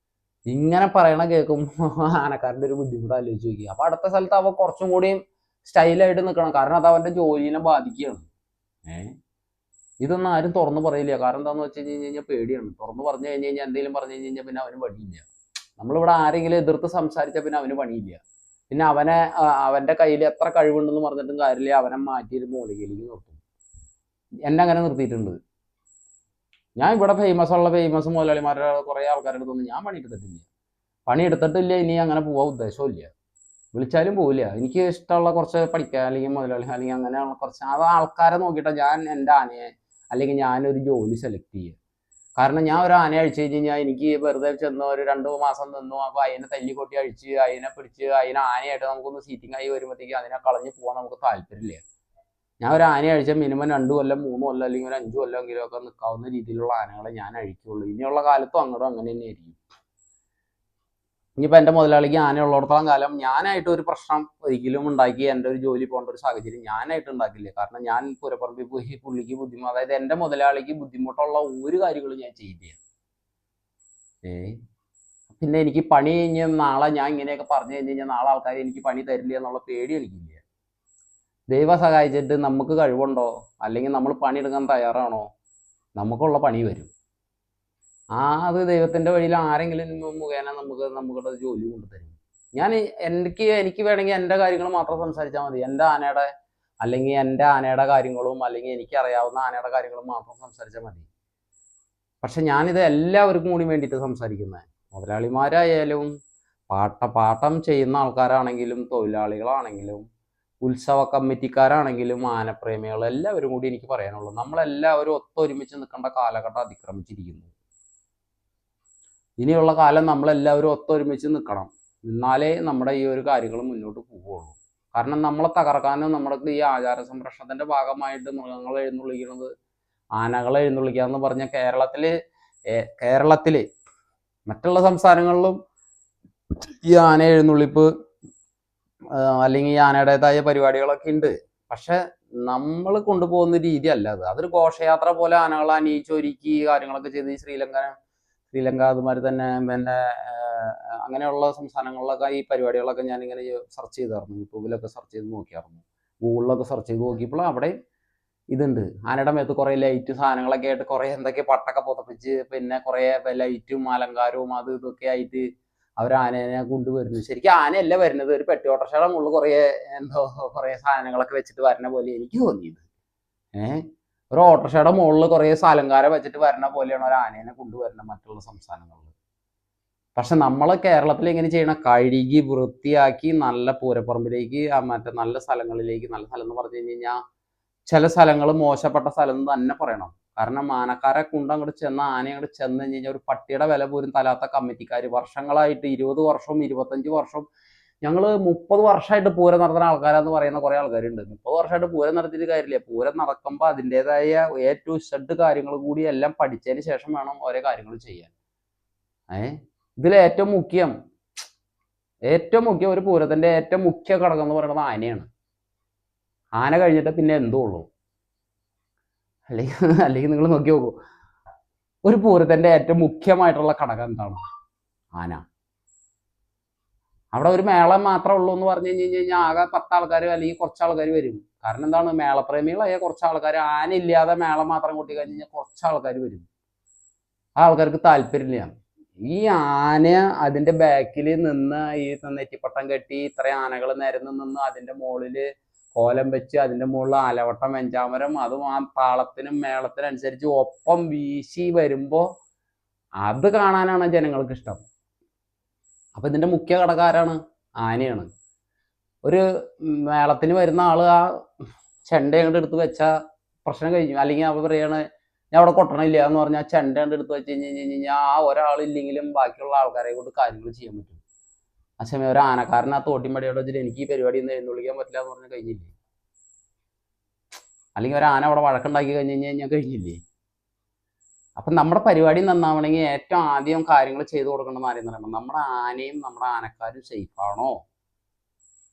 A: ഇങ്ങനെ പറയണ കേൾക്കുമ്പോൾ ആനക്കാരൻ്റെ ഒരു ബുദ്ധിമുട്ട് ആലോചിച്ച് നോക്കി. അപ്പം അടുത്ത സ്ഥലത്ത് അവ കുറച്ചും കൂടിയും സ്റ്റൈലായിട്ട് നിൽക്കണം, കാരണം അത് അവൻ്റെ ജോലിനെ ബാധിക്കുകയാണ്. ഇതൊന്നും ആരും തുറന്നു പറയില്ല. കാരണം എന്താണെന്ന് വെച്ച് കഴിഞ്ഞാൽ പേടിയാണ്. തുറന്നു പറഞ്ഞു കഴിഞ്ഞാൽ എന്തെങ്കിലും പറഞ്ഞു കഴിഞ്ഞാൽ പിന്നെ അവന് പണിയില്ല. നമ്മളിവിടെ ആരെങ്കിലും എതിർത്ത് സംസാരിച്ചാൽ പിന്നെ അവന് പണിയില്ല. പിന്നെ അവൻ്റെ കയ്യിൽ എത്ര കഴിവുണ്ടെന്ന് പറഞ്ഞിട്ടും കാര്യമില്ല, അവനെ മാറ്റിയിട്ട് മൂലയിലേക്ക് നിർത്തും. എന്നെ അങ്ങനെ നിർത്തിയിട്ടുണ്ട്. ഞാൻ ഇവിടെ ഫേമസ് മുതലാളിമാരുടെ കുറേ ആൾക്കാരുടെ അടുത്തൊന്നും ഞാൻ പണിയെടുത്തിട്ടില്ല. ഇനി അങ്ങനെ പോകാൻ ഉദ്ദേശമില്ല. വിളിച്ചാലും പോവില്ല. എനിക്ക് ഇഷ്ടമുള്ള കുറച്ച് പഠിക്കാൻ അല്ലെങ്കിൽ മുതലാളി അല്ലെങ്കിൽ അങ്ങനെയുള്ള കുറച്ച് അത് ആൾക്കാരെ നോക്കിയിട്ടാണ് ഞാൻ എൻ്റെ ആനയെ അല്ലെങ്കിൽ ഞാനൊരു ജോലി സെലക്ട് ചെയ്യുക. കാരണം ഞാൻ ഒരു ആനയെ അഴിച്ചു കഴിഞ്ഞാൽ എനിക്ക് വെറുതെ ചെന്ന് ഒരു 2 മാസം നിന്നു, അപ്പോൾ അതിനെ തല്ലിക്കൊട്ടി അഴിച്ച് അതിനെ പിടിച്ച് ആനയായിട്ട് നമുക്കൊന്ന് സീറ്റിംഗ് ആയി വരുമ്പോഴത്തേക്ക് അതിനെ കളഞ്ഞ് പോകാൻ നമുക്ക് താല്പര്യമില്ല. ഞാൻ ഒരു ആനയെ അഴിച്ചാൽ മിനിമം 2 കൊല്ലം 3 കൊല്ലം അല്ലെങ്കിൽ ഒരു 5 കൊല്ലമെങ്കിലും ഒക്കെ നിൽക്കാവുന്ന രീതിയിലുള്ള ആനകളെ ഞാൻ അഴിക്കുള്ളൂ. ഇനിയുള്ള കാലത്തും അങ്ങോട്ടും അങ്ങനെ തന്നെ ആയിരിക്കും. ഇനിയിപ്പോൾ എൻ്റെ മുതലാളിക്ക് ആന ഉള്ളിടത്തോളം കാലം ഞാനായിട്ട് ഒരു പ്രശ്നം ഒരിക്കലും ഉണ്ടാക്കി എൻ്റെ ഒരു ജോലി പോകേണ്ട ഒരു സാഹചര്യം ഞാനായിട്ട് ഉണ്ടാക്കില്ല. കാരണം ഞാൻ പൂരപ്പറമ്പിൽ പോയി പുള്ളിക്ക് അതായത് എൻ്റെ മുതലാളിക്ക് ബുദ്ധിമുട്ടുള്ള ഒരു കാര്യങ്ങളും ഞാൻ ചെയ്യില്ല. പിന്നെ എനിക്ക് പണി കഴിഞ്ഞ് നാളെ ഞാൻ ഇങ്ങനെയൊക്കെ പറഞ്ഞു കഴിഞ്ഞ് കഴിഞ്ഞാൽ നാളെ ആൾക്കാർ എനിക്ക് പണി തരില്ല എന്നുള്ള പേടി എനിക്കില്ല. ദൈവം സഹായിച്ചിട്ട് നമുക്ക് കഴിവുണ്ടോ അല്ലെങ്കിൽ നമ്മൾ പണിയെടുക്കാൻ തയ്യാറാണോ, നമുക്കുള്ള പണി വരും. അത് ദൈവത്തിൻ്റെ വഴിയിൽ ആരെങ്കിലും മുഖേന നമുക്കുള്ള ജോലി കൊണ്ടുതരും. എനിക്ക് വേണമെങ്കിൽ എൻ്റെ കാര്യങ്ങൾ മാത്രം സംസാരിച്ചാൽ മതി. എൻ്റെ ആനയുടെ അല്ലെങ്കിൽ എൻ്റെ ആനയുടെ കാര്യങ്ങളും അല്ലെങ്കിൽ എനിക്ക് അറിയാവുന്ന ആനയുടെ കാര്യങ്ങളും മാത്രം സംസാരിച്ചാൽ മതി. പക്ഷെ ഞാനിത് എല്ലാവർക്കും കൂടി വേണ്ടിയിട്ട് സംസാരിക്കുന്നത്. മുതലാളിമാരായാലും പാട്ടം ചെയ്യുന്ന ആൾക്കാരാണെങ്കിലും തൊഴിലാളികളാണെങ്കിലും ഉത്സവ കമ്മിറ്റിക്കാരാണെങ്കിലും ആനപ്രേമികൾ എല്ലാവരും കൂടി എനിക്ക് പറയാനുള്ളൂ, നമ്മളെല്ലാവരും ഒത്തൊരുമിച്ച് നിൽക്കേണ്ട കാലഘട്ടം അതിക്രമിച്ചിരിക്കുന്നു. ഇനിയുള്ള കാലം നമ്മളെല്ലാവരും ഒത്തൊരുമിച്ച് നിൽക്കണം. എന്നാലേ നമ്മുടെ ഈ ഒരു കാര്യങ്ങൾ മുന്നോട്ട് പോവുകയുള്ളൂ. കാരണം നമ്മളെ തകർക്കാനും നമ്മൾക്ക് ഈ ആചാര സംരക്ഷണത്തിൻ്റെ ഭാഗമായിട്ട് മൃഗങ്ങളെ എഴുന്നള്ളിക്കുന്നത്, ആനകളെ എഴുന്നള്ളിക്കുക എന്ന് പറഞ്ഞാൽ കേരളത്തിൽ മറ്റുള്ള സംസ്ഥാനങ്ങളിലും ഈ ആന എഴുന്നള്ളിപ്പ് അല്ലെങ്കിൽ ഈ ആനയുടേതായ പരിപാടികളൊക്കെ ഉണ്ട്. പക്ഷെ നമ്മൾ കൊണ്ടുപോകുന്ന രീതി അല്ല അത്. അതൊരു ഘോഷയാത്ര പോലെ ആനകളെ അണിയിച്ചൊരുക്കി കാര്യങ്ങളൊക്കെ ചെയ്ത് ശ്രീലങ്ക അതുമാതിരി തന്നെ പിന്നെ അങ്ങനെയുള്ള സംസ്ഥാനങ്ങളിലൊക്കെ ഈ പരിപാടികളൊക്കെ ഞാനിങ്ങനെ സെർച്ച് ചെയ്തായിരുന്നു. യൂട്യൂബിലൊക്കെ സെർച്ച് ചെയ്ത് നോക്കിയായിരുന്നു, ഗൂഗിളിലൊക്കെ സെർച്ച് ചെയ്ത് നോക്കിയപ്പോൾ അവിടെ ഇതുണ്ട്. ആനയുടെ മേത്ത് കുറേ ലൈറ്റ് സാധനങ്ങളൊക്കെ ആയിട്ട് കുറേ എന്തൊക്കെ പട്ടൊക്കെ പുതപ്പിച്ച് പിന്നെ കുറേ ലൈറ്റും അലങ്കാരവും അത് ഇതൊക്കെ ആയിട്ട് അവർ ആനേനെ കൊണ്ടുവരുന്നു. ശരിക്കും ആനയല്ല വരുന്നത്, ഒരു പെട്ടി ഓട്ടോറിക്ഷയുടെ മുകളിൽ കുറേ സാധനങ്ങളൊക്കെ വെച്ചിട്ട് വരുന്ന പോലെ എനിക്ക് തോന്നിയത്. ഒരു ഓട്ടോറിക്ഷയുടെ മുകളിൽ കുറേ അലങ്കാരം വെച്ചിട്ട് വരുന്ന പോലെയാണ് ഒരു ആനേനെ കൊണ്ടുവരുന്നത് മറ്റുള്ള സംസ്ഥാനങ്ങളിൽ. പക്ഷെ നമ്മൾ കേരളത്തിൽ എങ്ങനെ ചെയ്യണം, കഴുകി വൃത്തിയാക്കി നല്ല പൂരപ്പറമ്പിലേക്ക് നല്ല സ്ഥലങ്ങളിലേക്ക്, നല്ല സ്ഥലം എന്ന് പറഞ്ഞു കഴിഞ്ഞാൽ ചില സ്ഥലങ്ങൾ മോശപ്പെട്ട സ്ഥലം എന്ന് തന്നെ പറയണം. കാരണം ആനക്കാരെ അങ്ങോട്ട് ചെന്ന് ആനയെ അങ്ങോട്ട് ചെന്ന് കഴിഞ്ഞാൽ ഒരു പട്ടിയുടെ വില പോലും തരാത്ത കമ്മിറ്റിക്കാർ വർഷങ്ങളായിട്ട് 20 വർഷം 25 വർഷം ഞങ്ങൾ 30 വർഷമായിട്ട് പൂരം നടത്തുന്ന ആൾക്കാരെന്ന് പറയുന്ന കുറേ ആൾക്കാരുണ്ട്. 30 വർഷമായിട്ട് പൂരം നടത്തിയിട്ട് കാര്യമില്ല. പൂരം നടക്കുമ്പോൾ അതിൻ്റെതായ A to Z കാര്യങ്ങൾ കൂടി എല്ലാം പഠിച്ചതിന് ശേഷം വേണം ഓരോ കാര്യങ്ങൾ ചെയ്യാൻ. ഇതിൽ ഏറ്റവും മുഖ്യം ഒരു പൂരത്തിൻ്റെ ഏറ്റവും മുഖ്യ ഘടകം എന്ന് പറയുന്നത് ആനയാണ്. ആന കഴിഞ്ഞിട്ട് പിന്നെ എന്തോ ഉള്ളൂ. അല്ലെങ്കിൽ നിങ്ങൾ നോക്കി നോക്കൂ, ഒരു പൂരത്തിൻ്റെ ഏറ്റവും മുഖ്യമായിട്ടുള്ള ഘടകം എന്താണ്? ആന. അവിടെ ഒരു മേളം മാത്രമേ ഉള്ളൂ എന്ന് പറഞ്ഞു കഴിഞ്ഞാൽ ആകെ 10 ആൾക്കാർ അല്ലെങ്കിൽ കുറച്ച് ആൾക്കാർ വരും. കാരണം എന്താണ്, മേളപ്രേമികളായ കുറച്ച് ആൾക്കാർ. ആന ഇല്ലാതെ മേളം മാത്രം കൂട്ടി കഴിഞ്ഞ് കഴിഞ്ഞാൽ കുറച്ച് ആൾക്കാർ വരും. ആ ആൾക്കാർക്ക് താല്പര്യമില്ല. ഈ ആന അതിൻ്റെ ബാക്കിൽ നിന്ന് ഈ നെറ്റിപ്പട്ടം കെട്ടി ഇത്രയും ആനകൾ നിരന്ന് നിന്ന് അതിൻ്റെ മുകളിൽ കോലം വെച്ച് അതിൻ്റെ മുകളിൽ ആലവട്ടം വെഞ്ചാമരം അതും ആ താളത്തിനും മേളത്തിനനുസരിച്ച് ഒപ്പം വീശി വരുമ്പോൾ അത് കാണാനാണ് ജനങ്ങൾക്ക് ഇഷ്ടം. അപ്പം ഇതിൻ്റെ മുഖ്യ ഘടകമാരാണ്? ആനയാണ്. ഒരു മേളത്തിന് വരുന്ന ആള് ആ ചെണ്ട അങ്ങോട്ട് എടുത്ത് വെച്ചാൽ പ്രശ്നം കഴിഞ്ഞു. അല്ലെങ്കിൽ അവർ പറയാണ് ഞാൻ അവിടെ കൊട്ടണില്ല എന്ന് പറഞ്ഞാൽ ചെണ്ട അങ്ങോട്ട് എടുത്ത് വെച്ച് കഴിഞ്ഞാൽ ആ ഒരാളില്ലെങ്കിലും ബാക്കിയുള്ള ആൾക്കാരെ കൊണ്ട് കാര്യങ്ങൾ ചെയ്യാൻ പറ്റും. ആ സമയം ഒരു ആനക്കാരൻ ആ തോട്ടിമടിയോടെ വെച്ചിട്ട് എനിക്ക് ഈ പരിപാടി ഒന്നും എഴുന്നള്ളിക്കാൻ പറ്റില്ല എന്ന് പറഞ്ഞാൽ കഴിഞ്ഞില്ലേ? അല്ലെങ്കിൽ ഒരു ആന അവിടെ വഴക്കുണ്ടാക്കി കഴിഞ്ഞ് കഴിഞ്ഞാൽ കഴിഞ്ഞില്ലേ? അപ്പം നമ്മുടെ പരിപാടി നന്നാവണമെങ്കിൽ ഏറ്റവും ആദ്യം കാര്യങ്ങൾ ചെയ്തു കൊടുക്കേണ്ടതെന്ന് ആരെന്ന് പറയുമ്പോൾ നമ്മുടെ ആനയും നമ്മുടെ ആനക്കാരും സേഫാണോ?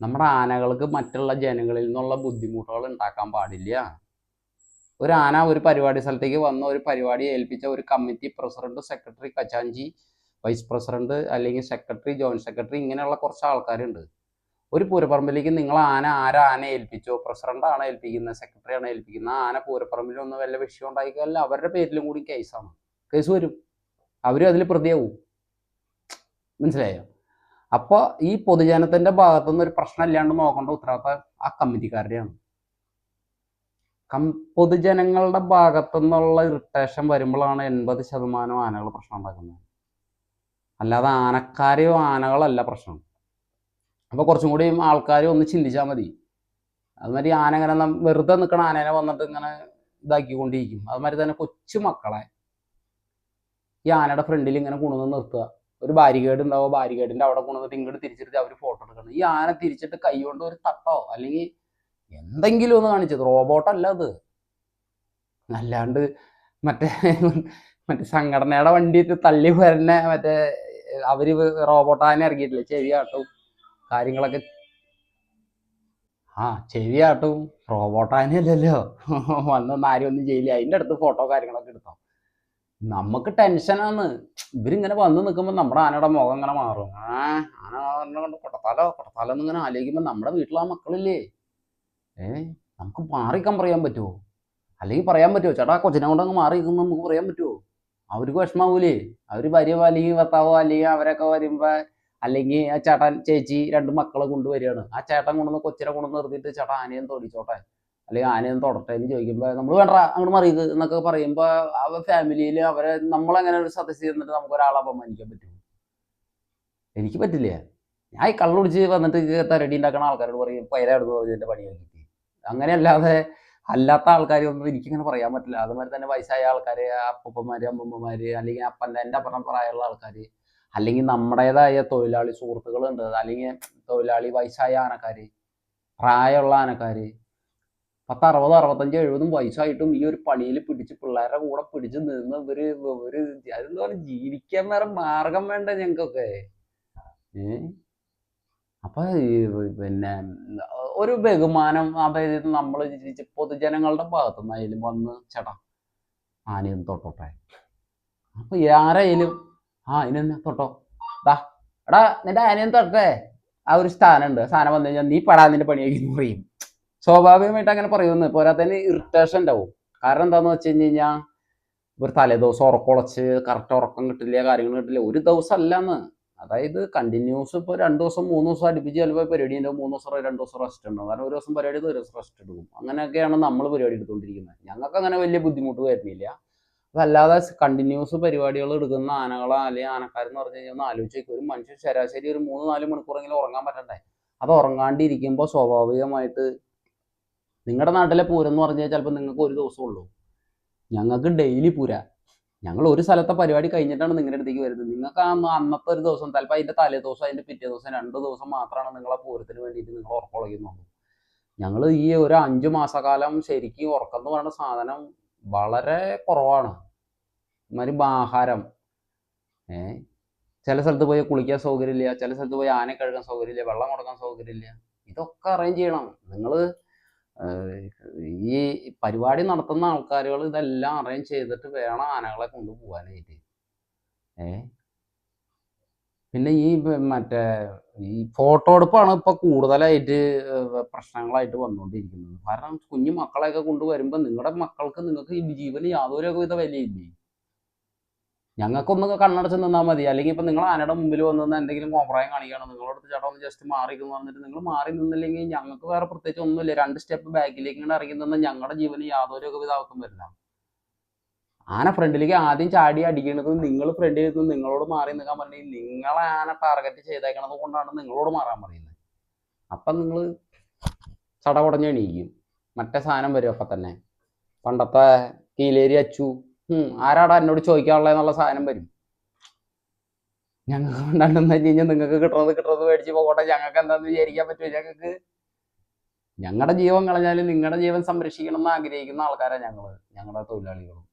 A: നമ്മുടെ ആനകൾക്ക് മറ്റുള്ള ജനങ്ങളിൽ നിന്നുള്ള ബുദ്ധിമുട്ടുകൾ ഉണ്ടാക്കാൻ പാടില്ല. ഒരു ആന ഒരു പരിപാടി സ്ഥലത്തേക്ക് വന്ന ഒരു പരിപാടി ഏൽപ്പിച്ച ഒരു കമ്മിറ്റി പ്രസിഡന്റ്, സെക്രട്ടറി, ഖജാൻജി, വൈസ് പ്രസിഡന്റ് അല്ലെങ്കിൽ സെക്രട്ടറി, ജോയിന്റ് സെക്രട്ടറി, ഇങ്ങനെയുള്ള കുറച്ച് ആൾക്കാരുണ്ട്. ഒരു പൂരപ്പറമ്പിലേക്ക് നിങ്ങൾ ആന ഏൽപ്പിച്ചോ, പ്രസിഡന്റാണ് ഏൽപ്പിക്കുന്നത്, സെക്രട്ടറിയാണ് ഏൽപ്പിക്കുന്നത്, ആന പൂരപ്പറമ്പിലൊന്നും വല്ല വിഷയം ഉണ്ടായിക്കല്ല അവരുടെ പേരിലും കൂടി കേസ് വരും. അവരും അതിൽ പ്രതിയാവും. മനസ്സിലായോ? അപ്പോൾ ഈ പൊതുജനത്തിന്റെ ഭാഗത്തുനിന്ന് ഒരു പ്രശ്നം ഇല്ലാണ്ട് നോക്കേണ്ട ഉത്തരവാദിത്തം ആ കമ്മിറ്റിക്കാരുടെയാണ്. പൊതുജനങ്ങളുടെ ഭാഗത്തു നിന്നുള്ള ഇറിറ്റേഷൻ വരുമ്പോഴാണ് 80% ആനകൾ പ്രശ്നം ഉണ്ടാക്കുന്നത്. അല്ലാതെ ആനക്കാരെയോ ആനകളല്ല പ്രശ്നം. അപ്പോൾ കുറച്ചും കൂടി ആൾക്കാർ ഒന്ന് ചിന്തിച്ചാൽ മതി. അതുമാതിരി ആന ഇങ്ങനെ വെറുതെ നിൽക്കണ ആനേനെ വന്നിട്ട് ഇങ്ങനെ ഇതാക്കിക്കൊണ്ടിരിക്കും. അതുമാതിരി തന്നെ കൊച്ചു മക്കളെ ഈ ആനയുടെ ഫ്രണ്ടിൽ ഇങ്ങനെ കൊണ്ടുവന്ന് നിർത്തുക. ഒരു ബാരിക്കേഡ് ഉണ്ടാവും, ബാരിക്കേഡിൻ്റെ അവിടെ കൊണ്ടുവന്നിട്ട് ഇങ്ങോട്ട് തിരിച്ചിട്ട് അവർ ഫോട്ടോ എടുക്കണം. ഈ ആന തിരിച്ചിട്ട് കൈ കൊണ്ട് ഒരു തട്ടോ അല്ലെങ്കിൽ എന്തെങ്കിലും ഒന്ന് കാണിച്ചത്. റോബോട്ടല്ല അത്. അല്ലാണ്ട് മറ്റേ സംഘടനയുടെ വണ്ടി തള്ളി വരുന്ന മറ്റേ അവര് റോബോട്ടാനെ ഇറങ്ങിയിട്ടില്ലേ, ചെവിയാട്ടും കാര്യങ്ങളൊക്കെ. ചെവിയാട്ടും റോബോട്ടാനല്ലല്ലോ വന്നൊന്നും ആരും ഒന്നും ചെയ്യില്ല. അതിൻ്റെ അടുത്ത് ഫോട്ടോ കാര്യങ്ങളൊക്കെ എടുത്തോ. നമുക്ക് ടെൻഷനാണ്. ഇവരിങ്ങനെ വന്ന് നിൽക്കുമ്പോൾ നമ്മുടെ ആനയുടെ മുഖം ഇങ്ങനെ മാറും. ആന കൊണ്ട് കൊട്ടത്താലോ എന്നിങ്ങനെ ആലോചിക്കുമ്പോൾ നമ്മുടെ വീട്ടിൽ ആ മക്കളില്ലേ, നമുക്ക് മാറിക്കാൻ പറയാൻ പറ്റുമോ? അല്ലെങ്കിൽ പറയാൻ പറ്റുമോ ചേട്ടാ കൊച്ചിനെ കൊണ്ടങ്ങ് മാറി നിൽക്കുന്നു നമുക്ക് പറയാൻ പറ്റുമോ? അവർക്ക് വിഷമാവൂലേ? അവർ ഭാര്യ അല്ലെങ്കിൽ ഭർത്താവോ അല്ലെങ്കിൽ അവരൊക്കെ വരുമ്പോൾ, അല്ലെങ്കിൽ ആ ചേട്ടൻ ചേച്ചി 2 മക്കളെ കൊണ്ടുവരികയാണ്. ആ ചേട്ടൻ കൊണ്ടുവന്ന് കൊച്ചിനെ കൊണ്ടുവന്ന് നിർത്തിയിട്ട് ചേട്ടാ ആനയും തൊടിച്ചോട്ടെ അല്ലെങ്കിൽ ആനയും തൊടട്ടെ എന്ന് ചോദിക്കുമ്പോൾ നമ്മൾ വേണ്ട അങ്ങോട്ട് മറിയത് എന്നൊക്കെ പറയുമ്പോൾ ആ ഫാമിലിയിൽ അവരെ നമ്മളെങ്ങനെ ഒരു സദസ്യ ചെന്നിട്ട് നമുക്ക് ഒരാളെ അപമാനിക്കാൻ പറ്റുമോ? എനിക്ക് പറ്റില്ല. ഞാൻ ഈ കള്ളു കുടിച്ച് വന്നിട്ട് തരടി ഉണ്ടാക്കുന്ന ആൾക്കാരോട് പറയും പൈരെടുത്ത് പറഞ്ഞതിൻ്റെ പണിയാക്കിയിട്ട്. അങ്ങനെയല്ലാതെ അല്ലാത്ത ആൾക്കാരൊന്നും എനിക്കിങ്ങനെ പറയാൻ പറ്റില്ല. അതുമാതിരി തന്നെ വയസ്സായ ആൾക്കാർ, അപ്പൂപ്പന്മാർ അമ്മൂമ്മമാർ അല്ലെങ്കിൽ എൻ്റെ അപ്പുറം പ്രായമുള്ള ആൾക്കാർ, അല്ലെങ്കിൽ നമ്മുടേതായ തൊഴിലാളി സുഹൃത്തുക്കളുണ്ട്, അല്ലെങ്കിൽ തൊഴിലാളി വയസ്സായ ആനക്കാർ, പ്രായമുള്ള ആനക്കാർ, 10, 60, 65, 70 വയസ്സായിട്ടും ഈ ഒരു പണിയിൽ പിടിച്ച് പിള്ളേരുടെ കൂടെ പിടിച്ച് നിന്ന് ഒരു അതെന്താ പറയുക, ജീവിക്കാൻ വേറെ മാർഗം വേണ്ട ഞങ്ങൾക്കൊക്കെ. അപ്പം പിന്നെ ഒരു ബഹുമാനം, അതായത് നമ്മൾ പൊതുജനങ്ങളുടെ ഭാഗത്തുനിന്നായാലും വന്ന് ചേട്ടാ ആനയൊന്നും തൊട്ടോട്ടെ, അപ്പം ആരായാലും അതിനെന്നെ തൊട്ടോ, എടാ നിന്റെ ആനയൊന്നും തൊട്ടേ, ആ ഒരു സ്ഥാനമുണ്ട്. സ്ഥാനം വന്നു കഴിഞ്ഞാൽ നീ പടാ നിന്റെ പണിയാക്കി പറയും. സ്വാഭാവികമായിട്ട് അങ്ങനെ പറയുമെന്ന്. പോരാത്തതിന് ഇറിറ്റേഷൻ ഉണ്ടാവും. കാരണം എന്താണെന്ന് വെച്ച് കഴിഞ്ഞാൽ ഒരു തലേദിവസം ഉറക്കമുളച്ച് കറക്റ്റ് ഉറക്കം കിട്ടില്ല, കാര്യങ്ങൾ കിട്ടില്ല. ഒരു ദിവസം അല്ലെന്ന്, അതായത് കണ്ടിന്യൂസ് ഇപ്പോൾ 2 ദിവസം 3 ദിവസം അടുപ്പിച്ച് ചിലപ്പോൾ പരിപാടി ഉണ്ടാവും. 3 ദിവസം 2 ദിവസം റെസ്റ്റ് ഉണ്ടാവും. കാരണം ഒരു ദിവസം പരിപാടി ഒരു ദിവസം റെസ്റ്റ് എടുക്കും. അങ്ങനെയൊക്കെയാണ് നമ്മൾ പരിപാടി എടുത്തുകൊണ്ടിരിക്കുന്നത്. ഞങ്ങൾക്ക് അങ്ങനെ വലിയ ബുദ്ധിമുട്ട് വരുന്നില്ല. അതല്ലാതെ കണ്ടിന്യൂസ് പരിപാടികൾ എടുക്കുന്ന ആനകളോ അല്ലെങ്കിൽ ആനക്കാരെന്ന് പറഞ്ഞു കഴിഞ്ഞാൽ ഒന്ന് ആലോചിച്ച് ഒരു മനുഷ്യൻ ശരാശരി ഒരു 3-4 മണിക്കൂറെങ്കിലും ഉറങ്ങാൻ പറ്റണ്ടേ? അത് ഉറങ്ങാണ്ടിരിക്കുമ്പോൾ സ്വാഭാവികമായിട്ട് നിങ്ങളുടെ നാട്ടിലെ പൂരം എന്ന് പറഞ്ഞാൽ ചിലപ്പോൾ നിങ്ങൾക്ക് ഒരു ദിവസം ഉള്ളൂ. ഞങ്ങൾക്ക് ഡെയിലി പൂര. ഞങ്ങൾ ഒരു സ്ഥലത്തെ പരിപാടി കഴിഞ്ഞിട്ടാണ് നിങ്ങളുടെ അടുത്തേക്ക് വരുന്നത്. നിങ്ങൾക്ക് അന്നത്തെ ഒരു ദിവസം, ചിലപ്പോൾ അതിൻ്റെ തലേ ദിവസം, അതിൻ്റെ പിറ്റേ ദിവസം, 2 ദിവസം മാത്രമാണ് നിങ്ങളെ പൂരത്തിന് വേണ്ടിയിട്ട് നിങ്ങൾ ഉറക്കം. ഞങ്ങൾ ഈ ഒരു 5 മാസക്കാലം ശരിക്കും ഉറക്കം എന്ന് പറയുന്ന സാധനം വളരെ കുറവാണ്. ഇമാതിരി ആഹാരം, ചില സ്ഥലത്ത് പോയി കുളിക്കാൻ സൗകര്യമില്ല, ചില സ്ഥലത്ത് പോയി ആനയെ കഴുകാൻ സൗകര്യമില്ല, വെള്ളം കൊടുക്കാൻ സൗകര്യമില്ല. ഇതൊക്കെ അറേഞ്ച് ചെയ്യണം നിങ്ങൾ. ഈ പരിപാടി നടത്തുന്ന ആൾക്കാരുകൾ ഇതെല്ലാം അറേഞ്ച് ചെയ്തിട്ട് വേണം ആനകളെ കൊണ്ടുപോകാനായിട്ട്. പിന്നെ ഈ മറ്റേ ഈ ഫോട്ടോ എടുപ്പാണ് ഇപ്പോൾ കൂടുതലായിട്ട് പ്രശ്നങ്ങളായിട്ട് വന്നുകൊണ്ടിരിക്കുന്നത്. കാരണം കുഞ്ഞു മക്കളെയൊക്കെ കൊണ്ടുവരുമ്പോൾ നിങ്ങൾക്ക് ഈ ജീവന് യാതൊരു വിധ വിലയില്ലേ? ഞങ്ങൾക്കൊന്ന് കണ്ണടച്ച് നിന്നാൽ മതി. അല്ലെങ്കിൽ ഇപ്പം നിങ്ങൾ ആനയുടെ മുമ്പിൽ വന്ന് എന്തെങ്കിലും കോപ്രായം കാണിക്കണം, നിങ്ങളോട് ചേട്ടാ ഒന്ന് ജസ്റ്റ് മാറിക്കുന്നു പറഞ്ഞിട്ട് നിങ്ങൾ മാറി നിന്നില്ലെങ്കിൽ ഞങ്ങൾക്ക് വേറെ പ്രത്യേകിച്ച് ഒന്നുമില്ല. 2 സ്റ്റെപ്പ് ബാക്കിലേക്ക് ഇങ്ങനെ ഇറങ്ങി നിന്നാൽ ഞങ്ങളുടെ ജീവന് യാതൊരു വിധ ആവശ്യം വരില്ല. ആന ഫ്രണ്ടിലേക്ക് ആദ്യം ചാടി അടിക്കണത് നിങ്ങൾ ഫ്രണ്ടിൽ നിന്ന് നിങ്ങളോട് മാറി നിൽക്കാൻ പറഞ്ഞാൽ നിങ്ങളെ ആന ടാർഗറ്റ് ചെയ്തേക്കണത് കൊണ്ടാണ് നിങ്ങളോട് മാറാൻ പറയുന്നത്. അപ്പം നിങ്ങൾ ചടകുടഞ്ഞ് എണീക്കും. മറ്റേ സാധനം വരും അപ്പം തന്നെ. പണ്ടത്തെ കീലേരി അച്ചു ആരാടാ എന്നോട് ചോദിക്കാനുള്ളതെന്നുള്ള സാധനം വരും. ഞങ്ങൾക്ക് കൊണ്ടാണ്ടെന്ന് വെച്ച് കഴിഞ്ഞാൽ നിങ്ങൾക്ക് കിട്ടുന്നത് മേടിച്ച് പോകട്ടെ, ഞങ്ങൾക്ക് എന്താണെന്ന് വിചാരിക്കാൻ പറ്റുമോ? ഞങ്ങളുടെ ജീവൻ കളഞ്ഞാലും നിങ്ങളുടെ ജീവൻ സംരക്ഷിക്കണം എന്ന് ആഗ്രഹിക്കുന്ന ആൾക്കാരാണ് ഞങ്ങളുടെ തൊഴിലാളികളും.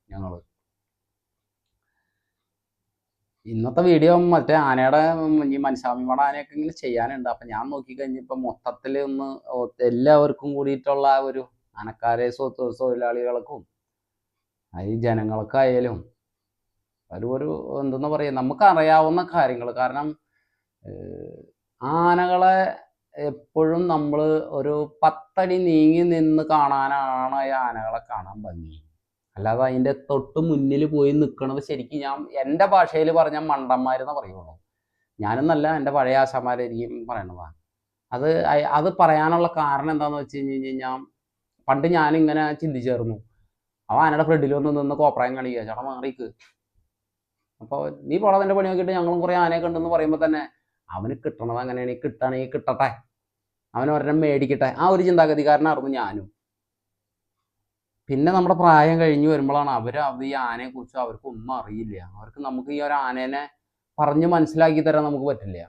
A: ഇന്നത്തെ വീഡിയോ മറ്റേ ആനയുടെ ഈ മനസ്സാമിയുടെ ആനയൊക്കെ ഇങ്ങനെ ചെയ്യാനുണ്ട്. അപ്പം ഞാൻ നോക്കിക്കഴിഞ്ഞപ്പോൾ മൊത്തത്തിൽ ഒന്ന് എല്ലാവർക്കും കൂടിയിട്ടുള്ള ഒരു ആനക്കാരെ തൊഴിലാളികൾക്കും ഈ ജനങ്ങൾക്കായാലും ഒരു എന്തെന്ന് പറയുക, നമുക്കറിയാവുന്ന കാര്യങ്ങൾ. കാരണം ആനകളെ എപ്പോഴും നമ്മൾ ഒരു 10 അടി നീങ്ങി നിന്ന് കാണാനാണ് ഈ ആനകളെ കാണാൻ ഭംഗി. അല്ലാതെ അതിൻ്റെ തൊട്ട് മുന്നിൽ പോയി നിൽക്കണത് ശരിക്കും ഞാൻ എൻ്റെ ഭാഷയിൽ പറഞ്ഞാൽ മണ്ടന്മാരെന്ന് പറയുള്ളൂ. ഞാനെന്നല്ല, എൻ്റെ പഴയ ആശാന്മാരായിരിക്കും പറയണതാണ്. അത് പറയാനുള്ള കാരണം എന്താണെന്ന് വെച്ച് കഴിഞ്ഞാൽ പണ്ട് ഞാനിങ്ങനെ ചിന്തിച്ചായിരുന്നു. അവൻ ആനയുടെ ഫ്രണ്ടിൽ വന്ന് നിന്ന് കോപ്രായം കാണിക്കുക, ചേട്ടാ മാറിക്ക്. അപ്പോൾ നീ പോളതിൻ്റെ പണി നോക്കിയിട്ട് ഞങ്ങളും കുറേ ആനയൊക്കെ ഉണ്ടെന്ന് പറയുമ്പോൾ തന്നെ അവന് കിട്ടണത് അങ്ങനെയാണ്, കിട്ടുകയാണെങ്കിൽ കിട്ടട്ടെ, അവൻ ഒരെണ്ണം മേടിക്കട്ടെ, ആ ഒരു ചിന്താഗതിക്കാരനായിരുന്നു ഞാനും. പിന്നെ നമ്മുടെ പ്രായം കഴിഞ്ഞ് വരുമ്പോഴാണ് അത് ഈ ആനയെക്കുറിച്ച് അവർക്കൊന്നും അറിയില്ല. അവർക്ക് നമുക്ക് ഈ ഒരു ആനേനെ പറഞ്ഞ് മനസ്സിലാക്കി തരാൻ നമുക്ക് പറ്റില്ല.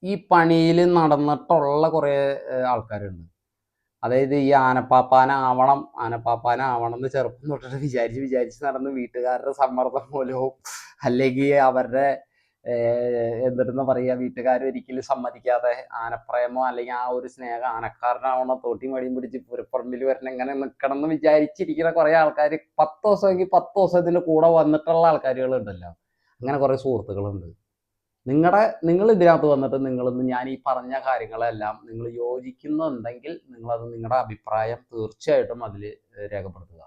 A: ഈ പണിയിൽ നടന്നിട്ടുള്ള കുറേ ആൾക്കാരുണ്ട്. അതായത് ഈ ആനപ്പാപ്പാനാവണം എന്ന് ചെറുപ്പം തൊട്ടിട്ട് വിചാരിച്ച് നടന്ന് വീട്ടുകാരുടെ സമ്മർദ്ദം മൂലവും അല്ലെങ്കിൽ അവരുടെ എന്തെന്ന് പറയുക, വീട്ടുകാർ ഒരിക്കലും സമ്മതിക്കാതെ ആനപ്രേമോ അല്ലെങ്കിൽ ആ ഒരു സ്നേഹം, ആനക്കാരനാവണം, തോട്ടി മടിയും പിടിച്ച് പുരപ്പറമ്പിൽ വരണം, ഇങ്ങനെ നിൽക്കണം എന്ന് വിചാരിച്ചിരിക്കുന്ന കുറേ ആൾക്കാർ 10 ദിവസമെങ്കിൽ 10 ദിവസം ഇതിൻ്റെ കൂടെ വന്നിട്ടുള്ള ആൾക്കാരുകളുണ്ടല്ലോ. അങ്ങനെ കുറേ സുഹൃത്തുക്കളുണ്ട്. നിങ്ങൾ ഇതിനകത്ത് വന്നിട്ട് ഞാൻ ഈ പറഞ്ഞ കാര്യങ്ങളെല്ലാം നിങ്ങൾ യോജിക്കുന്നുണ്ടെങ്കിൽ നിങ്ങളത് നിങ്ങളുടെ അഭിപ്രായം തീർച്ചയായിട്ടും അതിൽ രേഖപ്പെടുത്തുക.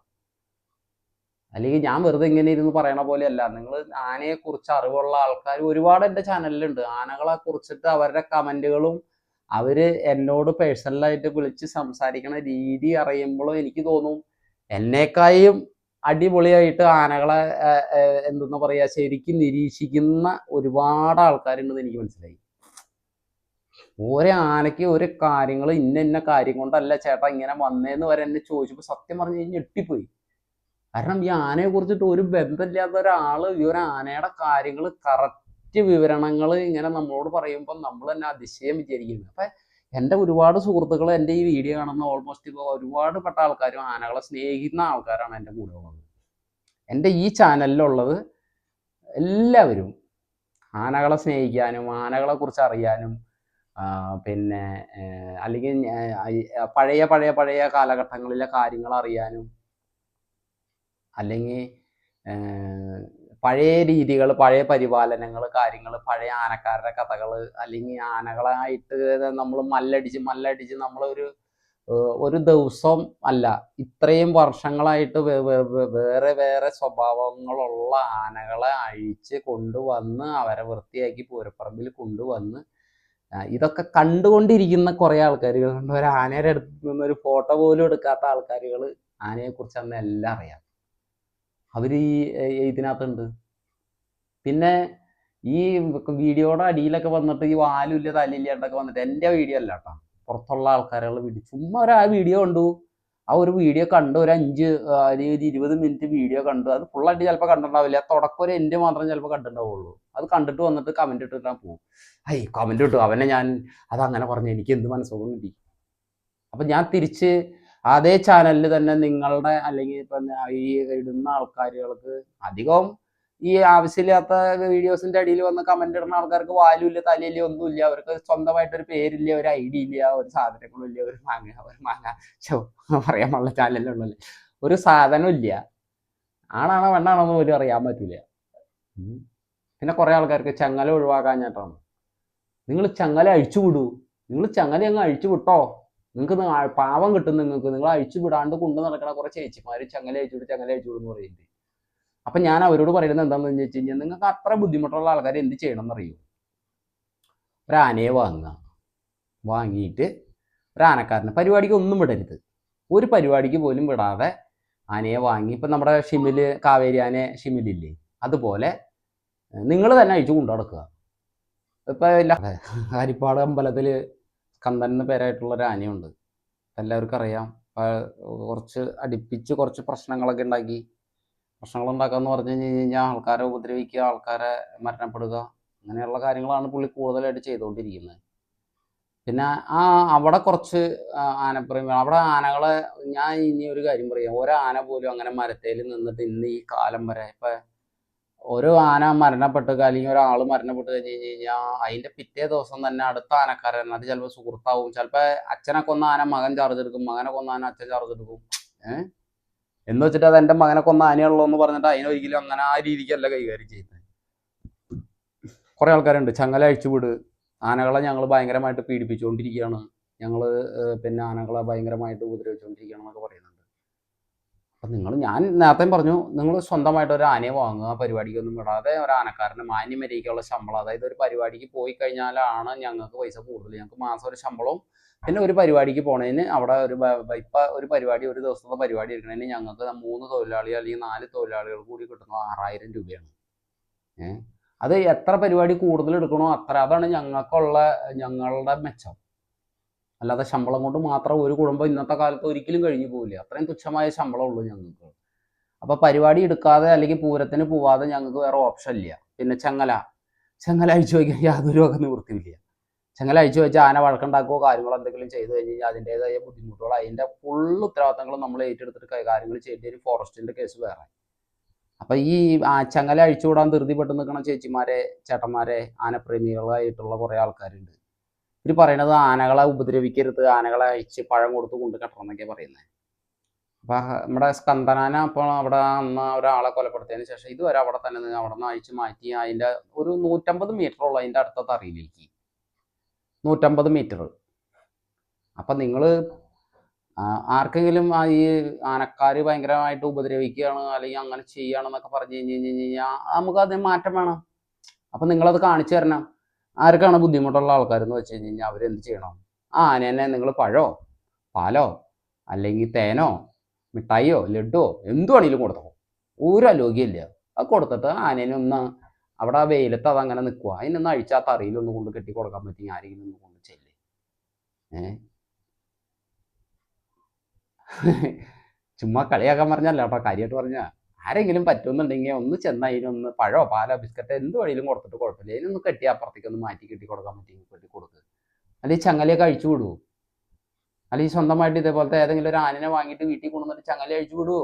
A: അല്ലെങ്കിൽ ഞാൻ വെറുതെ ഇങ്ങനെ ഇരുന്ന് പറയണ പോലെയല്ല. നിങ്ങൾ ആനയെക്കുറിച്ച് അറിവുള്ള ആൾക്കാർ ഒരുപാട് എൻ്റെ ചാനലിലുണ്ട്. ആനകളെ കുറിച്ചിട്ട് അവരുടെ കമൻറ്റുകളും അവർ എന്നോട് പേഴ്സണലായിട്ട് വിളിച്ച് സംസാരിക്കണ രീതി അറിയുമ്പോഴും എനിക്ക് തോന്നും എന്നേക്കായും അടിപൊളിയായിട്ട് ആനകളെ എന്തെന്ന് പറയുക, ശരിക്കും നിരീക്ഷിക്കുന്ന ഒരുപാട് ആൾക്കാരുണ്ടെന്ന് എനിക്ക് മനസ്സിലായി. ഓരോ ആനയ്ക്ക് ഒരു കാര്യങ്ങൾ ഇന്ന കാര്യം കൊണ്ടല്ല ചേട്ടാ ഇങ്ങനെ വന്നേന്ന് വരെ എന്നെ ചോദിച്ചപ്പോൾ സത്യം പറഞ്ഞു കഴിഞ്ഞാൽ ഞെട്ടിപ്പോയി. കാരണം ഈ ആനയെ കുറിച്ചിട്ട് ഒരു ബന്ധമില്ലാത്ത ഒരാൾ ഈ ഒരു ആനയുടെ കാര്യങ്ങൾ കറക്റ്റ് വിവരണങ്ങൾ ഇങ്ങനെ നമ്മളോട് പറയുമ്പോൾ നമ്മൾ തന്നെ അതിശയം വിചാരിക്കുന്നത്. അപ്പം എൻ്റെ ഒരുപാട് സുഹൃത്തുക്കൾ എൻ്റെ ഈ വീഡിയോ കാണുന്ന ഓൾമോസ്റ്റ് ഇപ്പോൾ ഒരുപാട് പെട്ട ആൾക്കാരും ആനകളെ സ്നേഹിക്കുന്ന ആൾക്കാരാണ് എൻ്റെ കൂടെ ഉള്ളത്. എൻ്റെ ഈ ചാനലിലുള്ളത് എല്ലാവരും ആനകളെ സ്നേഹിക്കാനും ആനകളെ കുറിച്ച് അറിയാനും പിന്നെ അല്ലെങ്കിൽ പഴയ കാലഘട്ടങ്ങളിലെ കാര്യങ്ങൾ അറിയാനും അല്ലെങ്കിൽ പഴയ രീതികൾ, പഴയ പരിപാലനങ്ങൾ, കാര്യങ്ങൾ, പഴയ ആനക്കാരുടെ കഥകൾ, അല്ലെങ്കിൽ ആനകളായിട്ട് നമ്മൾ മല്ലടിച്ച് ഒരു ദിവസം അല്ല ഇത്രയും വർഷങ്ങളായിട്ട് വേറെ സ്വഭാവങ്ങളുള്ള ആനകളെ അഴിച്ച് കൊണ്ടുവന്ന് അവരെ വൃത്തിയാക്കി പൂരപ്പറമ്പിൽ കൊണ്ടുവന്ന് ഇതൊക്കെ കണ്ടുകൊണ്ടിരിക്കുന്ന കുറേ ആൾക്കാരുകളുണ്ട്. ഒരു ആനയുടെ അടുത്ത് നിന്നൊരു ഫോട്ടോ പോലും എടുക്കാത്ത ആൾക്കാരുകൾ ആനയെക്കുറിച്ച് അന്ന് എല്ലാം അറിയാം. അവർ ഈ ഇതിനകത്തുണ്ട്. പിന്നെ ഈ വീഡിയോയുടെ അടിയിലൊക്കെ വന്നിട്ട് ഈ വാലുമില്ല തല്ലില്ലാണ്ടൊക്കെ വന്നിട്ട് എൻ്റെ വീഡിയോ അല്ല കേട്ടോ, പുറത്തുള്ള ആൾക്കാരുള്ള വീഡിയോ. ചുമ്മാ ആ വീഡിയോ കണ്ടു, ആ ഒരു വീഡിയോ കണ്ട് ഒരു 5 അല്ലെങ്കിൽ 20 മിനിറ്റ് വീഡിയോ കണ്ടു. അത് ഫുള്ളായിട്ട് ചിലപ്പോൾ കണ്ടിട്ടുണ്ടാവില്ല, തുടക്കം ഒരു എൻ്റെ മാത്രം ചിലപ്പോൾ കണ്ടിട്ടുണ്ടാവുള്ളൂ. അത് കണ്ടിട്ട് വന്നിട്ട് കമൻറ്റ് ഇട്ടിട്ടാ പോകും. കമൻറ്റ് ഇട്ടു അവനെ ഞാൻ അതങ്ങനെ പറഞ്ഞു, എനിക്ക് എന്ത് മനസ്സുഖം കിട്ടി. അപ്പം ഞാൻ തിരിച്ച് അതേ ചാനലിൽ തന്നെ നിങ്ങളുടെ അല്ലെങ്കിൽ ഇപ്പം ഈ ഇടുന്ന ആൾക്കാരുകൾക്ക് അധികം ഈ ആവശ്യമില്ലാത്ത വീഡിയോസിൻ്റെ അടിയിൽ വന്ന് കമൻ്റ് ഇടുന്ന ആൾക്കാർക്ക് വാല്യൂല്ല, തലയില്ല, ഒന്നുമില്ല. അവർക്ക് സ്വന്തമായിട്ടൊരു പേരില്ല, ഒരു ഐഡിയ ഇല്ല, ഒരു സാധനങ്ങളും ഇല്ല, ഒരു മാങ്ങ പറയാൻ പാടില്ല ചാനലിലുള്ളല്ലേ, ഒരു സാധനം ഇല്ല. ആണാണോ പെണ്ണാണോ എന്ന് പോലും അറിയാൻ പറ്റില്ല. പിന്നെ കുറേ ആൾക്കാർക്ക് ചങ്ങല ഒഴിവാക്കാഞ്ഞിട്ടാണ്. നിങ്ങൾ ചങ്ങല അഴിച്ചു വിടൂ, നിങ്ങൾ ചങ്ങല അങ്ങ് അഴിച്ചു വിട്ടോ, നിങ്ങൾക്ക് പാവം കിട്ടും. നിങ്ങൾ അഴിച്ചു വിടാണ്ട് കൊണ്ടു നടക്കണ കുറേ ചേച്ചിമാർ ചങ്ങല അഴിച്ചു വിടും പറയുന്നത്. അപ്പം ഞാൻ അവരോട് പറയുന്നത് എന്താണെന്ന് വെച്ച് കഴിഞ്ഞാൽ, നിങ്ങൾക്ക് അത്ര ബുദ്ധിമുട്ടുള്ള ആൾക്കാർ എന്ത് ചെയ്യണം എന്നറിയൂ. ഒരാനയെ വാങ്ങിയിട്ട് ഒരാനക്കാരന് പരിപാടിക്ക് ഒന്നും വിടരുത്. ഒരു പരിപാടിക്ക് പോലും വിടാതെ ആനയെ വാങ്ങി, ഇപ്പം നമ്മുടെ ഷിമിൽ കാവേരി ആന ഷിമിലില്ലേ, അതുപോലെ നിങ്ങൾ തന്നെ അഴിച്ചു കൊണ്ടു നടക്കുക. ഇപ്പം ഹരിപ്പാട് അമ്പലത്തിൽ സ്കന്ദൻ എന്ന പേരായിട്ടുള്ളൊരു ആനയുണ്ട്, എല്ലാവർക്കും അറിയാം. കുറച്ച് അടുപ്പിച്ച് കുറച്ച് പ്രശ്നങ്ങളൊക്കെ പ്രശ്നങ്ങളുണ്ടാക്കാന്ന് പറഞ്ഞു കഴിഞ്ഞാൽ ആൾക്കാരെ ഉപദ്രവിക്കുക, ആൾക്കാരെ മരണപ്പെടുക, അങ്ങനെയുള്ള കാര്യങ്ങളാണ് പുള്ളി കൂടുതലായിട്ട് ചെയ്തുകൊണ്ടിരിക്കുന്നത്. പിന്നെ അവിടെ കുറച്ച് ആനപ്രേമി, അവിടെ ആനകളെ ഞാൻ ഇനി ഒരു കാര്യം പറയാം. ഓരോ ആന പോലും അങ്ങനെ മരത്തേൽ നിന്നിട്ട് ഇന്ന് ഈ കാലം വരെ ഇപ്പം ഒരു ആന മരണപ്പെട്ട് അല്ലെങ്കിൽ ഒരാൾ മരണപ്പെട്ട് കഴിഞ്ഞ് കഴിഞ്ഞാൽ അതിൻ്റെ പിറ്റേ ദിവസം തന്നെ അടുത്ത ആനക്കാരൻ, അത് ചിലപ്പോൾ സുഹൃത്താവും, ചിലപ്പോൾ അച്ഛനെ കൊന്ന ആന മകൻ ചാർജ് എടുക്കും, മകനെ കൊന്ന ആന അച്ഛൻ ചാർജ് എടുക്കും. എന്ന് വെച്ചിട്ട് അത് എൻ്റെ മകനെ കൊന്ന ആനയുള്ളൂ എന്ന് പറഞ്ഞിട്ട് അതിനൊരിക്കലും അങ്ങനെ ആ രീതിക്കല്ല കൈകാര്യം ചെയ്യുന്നത്. കുറേ ആൾക്കാരുണ്ട് ചങ്ങല അഴിച്ചു വിട്, ആനകളെ ഞങ്ങൾ ഭയങ്കരമായിട്ട് പീഡിപ്പിച്ചുകൊണ്ടിരിക്കുകയാണ്, ഞങ്ങൾ പിന്നെ ആനകളെ ഭയങ്കരമായിട്ട് ഉപദ്രവിച്ചുകൊണ്ടിരിക്കുകയാണ് എന്നൊക്കെ പറയുന്നുണ്ട്. അപ്പം ഞാൻ നേരത്തെ പറഞ്ഞു, നിങ്ങൾ സ്വന്തമായിട്ട് ഒരു ആനയെ വാങ്ങുക, പരിപാടിക്കൊന്നും വിടാതെ ഒരു ആനക്കാരന് മാന്യമര്യാദയ്ക്കുള്ള ശമ്പളം, അതായത് ഒരു പരിപാടിക്ക് പോയി കഴിഞ്ഞാലാണ് ഞങ്ങൾക്ക് പൈസ കൂടുതൽ, ഞങ്ങൾക്ക് മാസം ഒരു ശമ്പളവും പിന്നെ ഒരു പരിപാടിക്ക് പോണതിന് അവിടെ ഇപ്പം ഒരു പരിപാടി, ഒരു ദിവസത്തെ പരിപാടി എടുക്കണതിന് ഞങ്ങൾക്ക് 3 തൊഴിലാളി അല്ലെങ്കിൽ 4 തൊഴിലാളികൾ കൂടി കിട്ടുന്നത് 6000 രൂപയാണ്. അത് എത്ര പരിപാടി കൂടുതൽ എടുക്കണോ അത്ര, അതാണ് ഞങ്ങളുടെ മെച്ചം. അല്ലാതെ ശമ്പളം കൊണ്ട് മാത്രം ഒരു കുടുംബം ഇന്നത്തെ കാലത്ത് ഒരിക്കലും കഴിഞ്ഞു പോകില്ല. അത്രയും തുച്ഛമായ ശമ്പളം ഉള്ളൂ ഞങ്ങൾക്ക്. അപ്പോൾ പരിപാടി എടുക്കാതെ അല്ലെങ്കിൽ പൂരത്തിന് പോവാതെ ഞങ്ങൾക്ക് വേറെ ഓപ്ഷൻ ഇല്ല. പിന്നെ ചെങ്ങല അഴിച്ചു വയ്ക്കാൻ യാതൊരു വക നിവൃത്തിയില്ല. ചെങ്ങല അഴിച്ചു വെച്ച് ആന വഴക്കുണ്ടാക്കുകയോ കാര്യങ്ങളോ എന്തെങ്കിലും ചെയ്തു കഴിഞ്ഞാൽ അതിൻ്റെതായ ബുദ്ധിമുട്ടുകൾ, അതിൻ്റെ ഫുൾ ഉത്തരവാദിത്തങ്ങളും നമ്മൾ ഏറ്റെടുത്തിട്ട് കാര്യങ്ങൾ ചെയ്യേണ്ടി വരും. ഫോറസ്റ്റിൻ്റെ കേസ് വേറെ. അപ്പം ഈ ചെങ്ങല അഴിച്ചുവിടാൻ ധൃതിപ്പെട്ട് നിൽക്കുന്ന ചേച്ചിമാരെ, ചേട്ടന്മാരെ, ആനപ്രേമികളായിട്ടുള്ള കുറേ ആൾക്കാരുണ്ട്. ഇവർ പറയണത് ആനകളെ ഉപദ്രവിക്കരുത്, ആനകളെ അഴിച്ച് പഴം കൊടുത്ത് കൊണ്ട് കെട്ടണം എന്നൊക്കെയാണ് പറയുന്നത്. അപ്പം നമ്മുടെ സ്കന്ദനാന അപ്പോൾ അവിടെ അന്ന് ഒരാളെ കൊലപ്പെടുത്തിയതിന് ശേഷം ഇതുവരെ അവിടെ തന്നെ നിന്ന് അവിടെ നിന്ന് അഴിച്ച് മാറ്റി അതിൻ്റെ ഒരു 150 മീറ്ററുള്ള അതിൻ്റെ അടുത്ത തറയിലേക്ക്, 150 മീറ്റർ. അപ്പം നിങ്ങൾ ആർക്കെങ്കിലും ഈ ആനക്കാർ ഭയങ്കരമായിട്ട് ഉപദ്രവിക്കുകയാണ് അല്ലെങ്കിൽ അങ്ങനെ ചെയ്യുകയാണെന്നൊക്കെ പറഞ്ഞു കഴിഞ്ഞാൽ നമുക്കതിന് മാറ്റം വേണം. അപ്പം നിങ്ങളത് കാണിച്ചു തരണം. ആർക്കാണ് ബുദ്ധിമുട്ടുള്ള ആൾക്കാരെന്ന് വെച്ച് കഴിഞ്ഞാൽ അവരെന്ത് ചെയ്യണം? ആ ആനേനെ നിങ്ങൾ പഴോ പാലോ അല്ലെങ്കിൽ തേനോ മിഠായിയോ ലഡുവോ എന്തു വേണമെങ്കിലും കൊടുത്തോ, ഒരു അലോഗ്യമില്ല. അത് കൊടുത്തിട്ട് ആനേനെ ഒന്ന് അവിടെ വെയിലത്ത് അതങ്ങനെ നിൽക്കുക, അതിനൊന്ന് അഴിച്ചാൽ തറയിലൊന്നും കൊണ്ട് കെട്ടി കൊടുക്കാൻ പറ്റി ആരെങ്കിലും ഒന്ന് കൊണ്ട് ചെല്ലേ. ചുമ്മാ കളിയാക്കാൻ പറഞ്ഞല്ല കേട്ടോ, കാര്യമായിട്ട് പറഞ്ഞാൽ ആരെങ്കിലും പറ്റുമെന്നുണ്ടെങ്കിൽ ഒന്ന് ചെന്നതിനൊന്ന് പഴോ പാലോ ബിസ്ക്കറ്റ് എന്ത് വഴിയിലും കൊടുത്തിട്ട് കുഴപ്പമില്ല, അതിനൊന്ന് കെട്ടി അപ്പുറത്തേക്ക് ഒന്ന് മാറ്റി കെട്ടി കൊടുക്കാൻ പറ്റുമെങ്കിൽ കെട്ടി കൊടുക്കുക. അല്ലെങ്കിൽ ചങ്ങലയൊക്കെ അഴിച്ചു വിടുവോ? അല്ലെങ്കിൽ സ്വന്തമായിട്ട് ഇതേപോലത്തെ ഏതെങ്കിലും ഒരു ആനിനെ വാങ്ങിയിട്ട് വീട്ടിൽ കൊണ്ടുവന്നിട്ട് ചങ്ങല അഴിച്ചു വിടുവോ?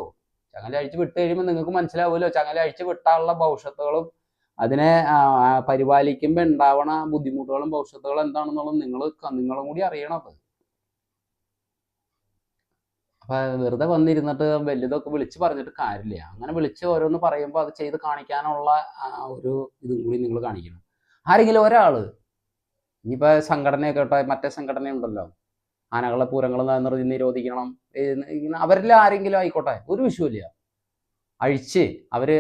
A: ചങ്ങല അഴിച്ച് വിട്ട് കഴിയുമ്പോൾ നിങ്ങൾക്ക് മനസ്സിലാവുമല്ലോ ചങ്ങല അഴിച്ച് വിട്ടാനുള്ള ഭവിഷ്യത്തുകളും അതിനെ പരിപാലിക്കുമ്പോൾ ഉണ്ടാവണ ബുദ്ധിമുട്ടുകളും ഭവിഷ്യത്തുകളും എന്താണെന്നുള്ളത് നിങ്ങളും കൂടി അറിയണത്. അപ്പം വെറുതെ വന്നിരുന്നിട്ട് വലുതൊക്കെ വിളിച്ച് പറഞ്ഞിട്ട് കാര്യമില്ല. അങ്ങനെ വിളിച്ച് ഓരോന്ന് പറയുമ്പോൾ അത് ചെയ്ത് കാണിക്കാനുള്ള ഒരു ഇതും കൂടി നിങ്ങൾ കാണിക്കണം. ആരെങ്കിലും ഒരാൾ, ഇനിയിപ്പോൾ സംഘടനയൊക്കെ കേട്ടോ, മറ്റേ സംഘടന ഉണ്ടല്ലോ, ആനകളെ പൂരങ്ങൾ നിരോധിക്കണം, അവരിൽ ആരെങ്കിലും ആയിക്കോട്ടെ, ഒരു വിഷയമില്ല, അഴിച്ച് അവർ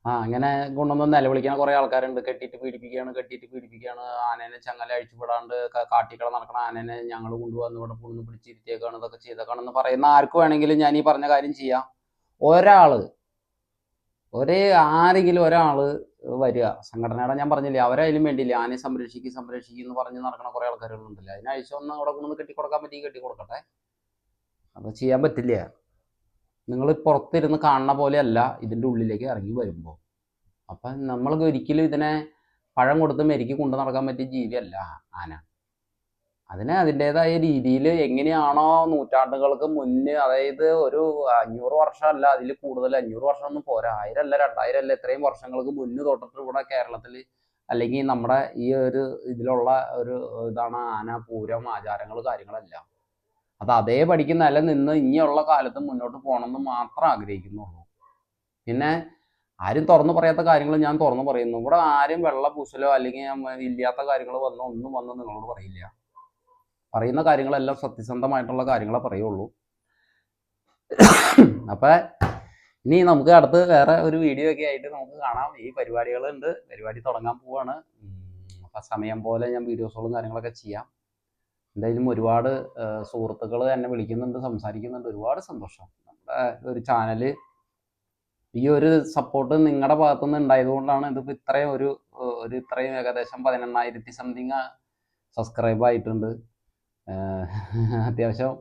A: അങ്ങനെ കൊണ്ടുവന്ന് നിലവിളിക്കുന്ന കുറേ ആൾക്കാരുണ്ട്. കെട്ടിയിട്ട് പീഡിപ്പിക്കുകയാണ്, ആനേനെ ചങ്ങല അഴിച്ചു വിടാണ്ട് കാട്ടിക്കള നടക്കണ ആനേനെ ഞങ്ങൾ കൊണ്ടുവന്ന് ഇവിടെ കൊണ്ടു പിടിച്ചിരുത്തിയേക്കാണ്, ഇതൊക്കെ ചെയ്തേക്കാണെന്ന് പറയുന്ന ആർക്ക് വേണമെങ്കിലും ഞാൻ ഈ പറഞ്ഞ കാര്യം ചെയ്യാം. ആരെങ്കിലും ഒരാൾ വരിക, സംഘടനയുടെ ഞാൻ പറഞ്ഞില്ലേ, അവരായാലും വേണ്ടിയില്ല, ആനയെ സംരക്ഷിക്കും എന്ന് പറഞ്ഞ് നടക്കുന്ന കുറേ ആൾക്കാരുകളുണ്ടല്ലോ, അതിനഴിച്ച് ഒന്ന് അവിടെ കൊണ്ടുവന്ന് കെട്ടിക്കൊടുക്കാൻ പറ്റി കെട്ടിക്കൊടുക്കട്ടെ. അത് ചെയ്യാൻ പറ്റില്ല. നിങ്ങൾ പുറത്തിരുന്ന് കാണുന്ന പോലെയല്ല ഇതിൻ്റെ ഉള്ളിലേക്ക് ഇറങ്ങി വരുമ്പോൾ. അപ്പം നമ്മൾക്ക് ഒരിക്കലും ഇതിനെ പഴം കൊടുത്ത് മെരുക്കി കൊണ്ടു നടക്കാൻ പറ്റിയ ജീവിയല്ല ആന. അതിനെ അതിൻ്റെതായ രീതിയിൽ എങ്ങനെയാണോ നൂറ്റാണ്ടുകൾക്ക് മുന്നേ, അതായത് ഒരു 500 വർഷമല്ല അതിൽ കൂടുതൽ, 500 വർഷമൊന്നും പോരാ, 1000 അല്ല 2000 അല്ല, ഇത്രയും വർഷങ്ങൾക്ക് മുന്നേ തൊട്ടിട്ട് ഇവിടെ കേരളത്തിൽ അല്ലെങ്കിൽ നമ്മുടെ ഈ ഒരു ഇതിലുള്ള ഒരു ഇതാണ് ആന പൂരം, ആചാരങ്ങൾ, കാര്യങ്ങളെല്ലാം. അത് അതേ പഠിക്ക് നിലനിന്ന് ഇനിയുള്ള കാലത്ത് മുന്നോട്ട് പോകണമെന്ന് മാത്രം ആഗ്രഹിക്കുന്നുള്ളൂ. പിന്നെ ആരും തുറന്നു പറയാത്ത കാര്യങ്ങൾ ഞാൻ തുറന്നു പറയുന്നു. ഇവിടെ ആരും വെള്ള പൂശലോ അല്ലെങ്കിൽ ഇല്ലാത്ത കാര്യങ്ങൾ ഒന്നും വന്ന് നിങ്ങളോട് പറയില്ല. പറയുന്ന കാര്യങ്ങളെല്ലാം സത്യസന്ധമായിട്ടുള്ള കാര്യങ്ങളെ പറയുള്ളൂ. അപ്പം ഇനി നമുക്ക് അടുത്ത് വേറെ ഒരു വീഡിയോ ഒക്കെ ആയിട്ട് നമുക്ക് കാണാം. ഈ പരിപാടികളുണ്ട്, പരിപാടി തുടങ്ങാൻ പോവാണ്. അപ്പം സമയം പോലെ ഞാൻ വീഡിയോസുകളും കാര്യങ്ങളൊക്കെ ചെയ്യാം. എന്തായാലും ഒരുപാട് സുഹൃത്തുക്കൾ എന്നെ വിളിക്കുന്നുണ്ട്, സംസാരിക്കുന്നുണ്ട്, ഒരുപാട് സന്തോഷം. നമ്മുടെ ഒരു ചാനൽ ഈ ഒരു സപ്പോർട്ട് നിങ്ങളുടെ ഭാഗത്തുനിന്ന് ഉണ്ടായതുകൊണ്ടാണ് ഇതിപ്പോൾ ഇത്രയും ഏകദേശം 18,000 സംതിങ് സബ്സ്ക്രൈബ് ആയിട്ടുണ്ട്. അത്യാവശ്യം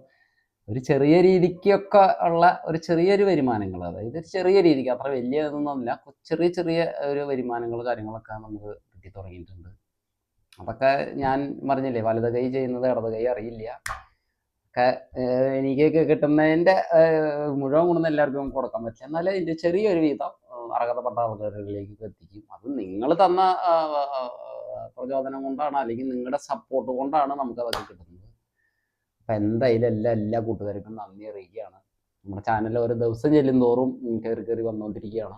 A: ഒരു ചെറിയ രീതിക്കൊക്കെ ഉള്ള ഒരു ചെറിയൊരു വരുമാനങ്ങൾ, അതായത് ചെറിയ രീതിക്ക്, അത്ര വലിയ ഇതൊന്നുമില്ല, ചെറിയ ഒരു വരുമാനങ്ങൾ കാര്യങ്ങളൊക്കെ നമുക്ക് കിട്ടി തുടങ്ങിയിട്ടുണ്ട്. അതൊക്കെ ഞാൻ പറഞ്ഞില്ലേ, വലത് കൈ ചെയ്യുന്നത് ഇടത് കൈ അറിയില്ല. ഒക്കെ എനിക്കൊക്കെ കിട്ടുന്നതിൻ്റെ മുഴുവൻ ഗുണം എല്ലാവർക്കും കൊടുക്കാൻ പറ്റില്ല, എന്നാലും ഇതിൻ്റെ ചെറിയൊരു വീതം അർഹതപ്പെട്ട ആൾക്കാരിലേക്ക് എത്തിക്കും. അത് നിങ്ങൾ തന്ന പ്രചോദനം കൊണ്ടാണ്, അല്ലെങ്കിൽ നിങ്ങളുടെ സപ്പോർട്ട് കൊണ്ടാണ് നമുക്കതൊക്കെ കിട്ടുന്നത്. അപ്പം എന്തായാലും എല്ലാ കൂട്ടുകാർക്കും നന്ദി അറിയിക്കുകയാണ്. നമ്മുടെ ചാനൽ ഓരോ ദിവസം ചെല്ലുന്തോറും കയറി വന്നുകൊണ്ടിരിക്കുകയാണ്.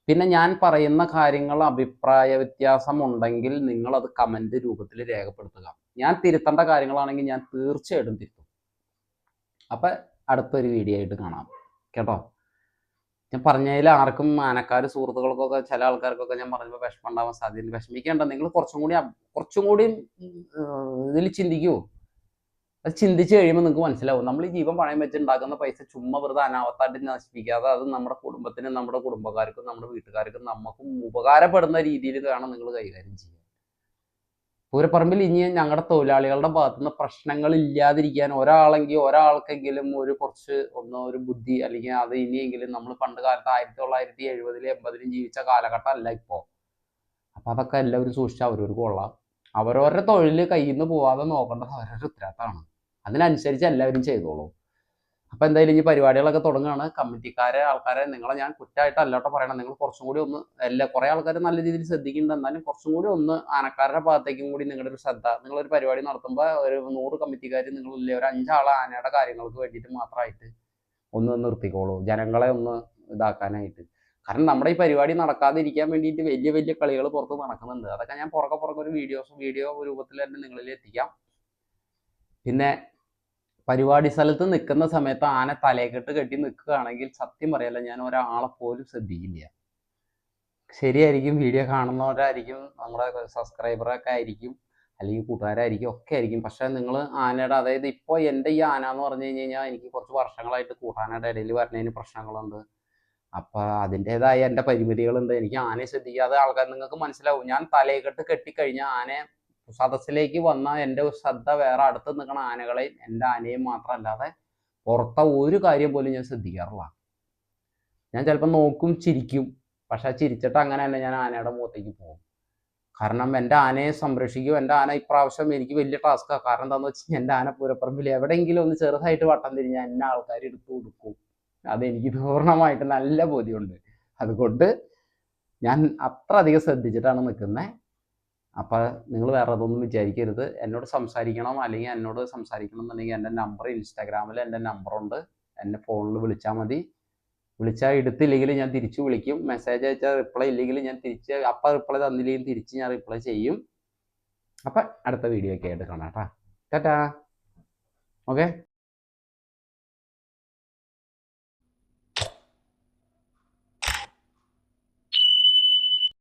A: പിന്നെ ഞാൻ പറയുന്ന കാര്യങ്ങൾ അഭിപ്രായ വ്യത്യാസം ഉണ്ടെങ്കിൽ നിങ്ങളത് കമൻറ്റ് രൂപത്തിൽ രേഖപ്പെടുത്തുക. ഞാൻ തിരുത്തേണ്ട കാര്യങ്ങളാണെങ്കിൽ ഞാൻ തീർച്ചയായിട്ടും തിരുത്തും. അപ്പം അടുത്തൊരു വീഡിയോ ആയിട്ട് കാണാം കേട്ടോ. ഞാൻ പറഞ്ഞതിൽ ആർക്കും ആനക്കാർ സുഹൃത്തുക്കൾക്കൊക്കെ ചില ആൾക്കാർക്കൊക്കെ ഞാൻ പറഞ്ഞപ്പോൾ വിഷമം ഉണ്ടാവാൻ സാധ്യതയുണ്ട്. വിഷമിക്കേണ്ട, നിങ്ങൾ കുറച്ചും കൂടി ഇതിൽ ചിന്തിക്കൂ. അത് ചിന്തിച്ച് കഴിയുമ്പോൾ നിങ്ങൾക്ക് മനസ്സിലാവും, നമ്മൾ ഈ ജീവൻ പണയം വെച്ച് ഉണ്ടാക്കുന്ന പൈസ ചുമ്മാ വെറുതെ അനാവത്തായിട്ട് നശിപ്പിക്കാതെ അത് നമ്മുടെ കുടുംബത്തിനും നമ്മുടെ കുടുംബക്കാർക്കും നമ്മുടെ വീട്ടുകാർക്കും നമുക്കും ഉപകാരപ്പെടുന്ന രീതിയിൽ വേണം നിങ്ങൾ കൈകാര്യം ചെയ്യാൻ. പൂരപ്പറമ്പിൽ ഇനി ഞങ്ങളുടെ തൊഴിലാളികളുടെ ഭാഗത്തുനിന്ന് പ്രശ്നങ്ങൾ ഇല്ലാതിരിക്കാൻ ഒരാൾക്കെങ്കിലും ഒരു ബുദ്ധി, അല്ലെങ്കിൽ അത് ഇനിയെങ്കിലും നമ്മൾ പണ്ട് കാലത്ത് 1970-ലും 80-ലും ജീവിച്ച കാലഘട്ടം അല്ല ഇപ്പോൾ. അപ്പം അതൊക്കെ എല്ലാവരും സൂക്ഷിച്ചാൽ അവരവർക്ക് കൊള്ളാം. അവരവരുടെ തൊഴിൽ കയ്യിൽ നിന്ന് പോവാതെ നോക്കേണ്ടത് അവരവരുടെ ഉത്തരവാദിത്തമാണ്. അതിനനുസരിച്ച് എല്ലാവരും ചെയ്തോളൂ. അപ്പം എന്തായാലും ഈ പരിപാടികളൊക്കെ തുടങ്ങുകയാണ്. കമ്മിറ്റിക്കാരെ ആൾക്കാരെ നിങ്ങളെ ഞാൻ കുറ്റമായിട്ടല്ലോട്ടോ പറയണം. നിങ്ങൾ കുറച്ചും കൂടി ഒന്ന് കുറേ ആൾക്കാർ നല്ല രീതിയിൽ ശ്രദ്ധിക്കുന്നുണ്ട്. എന്നാലും കുറച്ചും കൂടി ഒന്ന് ആനക്കാരുടെ ഭാഗത്തേക്കും കൂടി നിങ്ങളുടെ ഒരു ശ്രദ്ധ, നിങ്ങളൊരു പരിപാടി നടത്തുമ്പോൾ ഒരു 100 കമ്മിറ്റിക്കാർ നിങ്ങളില്ലേ, ഒരു 5 ആൾ ആനയുടെ കാര്യങ്ങൾക്ക് വേണ്ടിയിട്ട് മാത്രമായിട്ട് ഒന്ന് നിർത്തിക്കോളൂ, ജനങ്ങളെ ഒന്ന് ഇതാക്കാനായിട്ട്. കാരണം നമ്മുടെ ഈ പരിപാടി നടക്കാതിരിക്കാൻ വേണ്ടിയിട്ട് വലിയ വലിയ കളികൾ പുറത്ത് നടക്കുന്നുണ്ട്. അതൊക്കെ ഞാൻ പുറകെ ഒരു വീഡിയോ രൂപത്തിൽ തന്നെ നിങ്ങളിൽ എത്തിക്കാം. പിന്നെ പരിപാടി സ്ഥലത്ത് നിൽക്കുന്ന സമയത്ത് ആന തലയെക്കെട്ട് കെട്ടി നിൽക്കുകയാണെങ്കിൽ സത്യം പറയല്ല, ഞാൻ ഒരാളെ പോലും ശ്രദ്ധിക്കില്ല. ശരിയായിരിക്കും, വീഡിയോ കാണുന്നവരായിരിക്കും, നമ്മുടെ സബ്സ്ക്രൈബറൊക്കെ ആയിരിക്കും, അല്ലെങ്കിൽ കൂട്ടുകാരായിരിക്കും, ഒക്കെ ആയിരിക്കും. പക്ഷേ നിങ്ങൾ ആനയുടെ, അതായത് ഇപ്പോൾ എൻ്റെ ഈ ആന എന്ന് പറഞ്ഞു കഴിഞ്ഞാൽ എനിക്ക് കുറച്ച് വർഷങ്ങളായിട്ട് കൂട്ടാനയുടെ ഇടയിൽ വരുന്നതിന് പ്രശ്നങ്ങളുണ്ട്. അപ്പം അതിൻ്റെതായ എൻ്റെ പരിമിതികളുണ്ട്. എനിക്ക് ആനയെ ശ്രദ്ധിക്കാതെ ആൾക്കാർ, നിങ്ങൾക്ക് മനസ്സിലാവും, ഞാൻ തലയെക്കെട്ട് കെട്ടിക്കഴിഞ്ഞാൽ ആനയെ സദസ്സിലേക്ക് വന്ന എൻ്റെ ശ്രദ്ധ വേറെ അടുത്ത് നിൽക്കുന്ന ആനകളെയും എൻ്റെ ആനയും മാത്രമല്ലാതെ പുറത്തെ ഒരു കാര്യം പോലും ഞാൻ ശ്രദ്ധിക്കാറില്ല. ഞാൻ ചിലപ്പോൾ നോക്കും, ചിരിക്കും. പക്ഷെ ചിരിച്ചിട്ട് അങ്ങനെയല്ല, ഞാൻ ആനയുടെ മുഖത്തേക്ക് പോകും. കാരണം എൻ്റെ ആനയെ സംരക്ഷിക്കും. എൻ്റെ ആന ഇപ്രാവശ്യം എനിക്ക് വലിയ ടാസ്ക്കാണ്. കാരണം എന്താണെന്ന് വെച്ച് കഴിഞ്ഞാൽ എൻ്റെ ആന പൂരപ്പറമ്പിൽ എവിടെയെങ്കിലും ഒന്ന് ചെറുതായിട്ട് വട്ടം തിരിഞ്ഞാൽ എന്നെ ആൾക്കാർ എടുത്ത് കൊടുക്കും. അതെനിക്ക് പൂർണ്ണമായിട്ട് നല്ല ബോധ്യമുണ്ട്. അതുകൊണ്ട് ഞാൻ അത്ര അധികം ശ്രദ്ധിച്ചിട്ടാണ് നിൽക്കുന്നത്. അപ്പം നിങ്ങൾ വേറെ അതൊന്നും വിചാരിക്കരുത്. എന്നോട് സംസാരിക്കണം, അല്ലെങ്കിൽ എന്നോട് സംസാരിക്കണം എന്നുണ്ടെങ്കിൽ എൻ്റെ നമ്പർ, ഇൻസ്റ്റാഗ്രാമിൽ എൻ്റെ നമ്പറുണ്ട്, എന്നെ ഫോണിൽ വിളിച്ചാൽ മതി. വിളിച്ചാൽ എടുത്തില്ലെങ്കിൽ ഞാൻ തിരിച്ചു വിളിക്കും. മെസ്സേജ് അയച്ചാൽ റിപ്ലൈ ഇല്ലെങ്കിൽ ഞാൻ അപ്പം റിപ്ലൈ തന്നില്ലെങ്കിൽ തിരിച്ച് ഞാൻ റിപ്ലൈ ചെയ്യും. അപ്പം അടുത്ത വീഡിയോ ഒക്കെ ആയിട്ട് കാണാം കേട്ടോ. ടാറ്റാ. ഓക്കെ.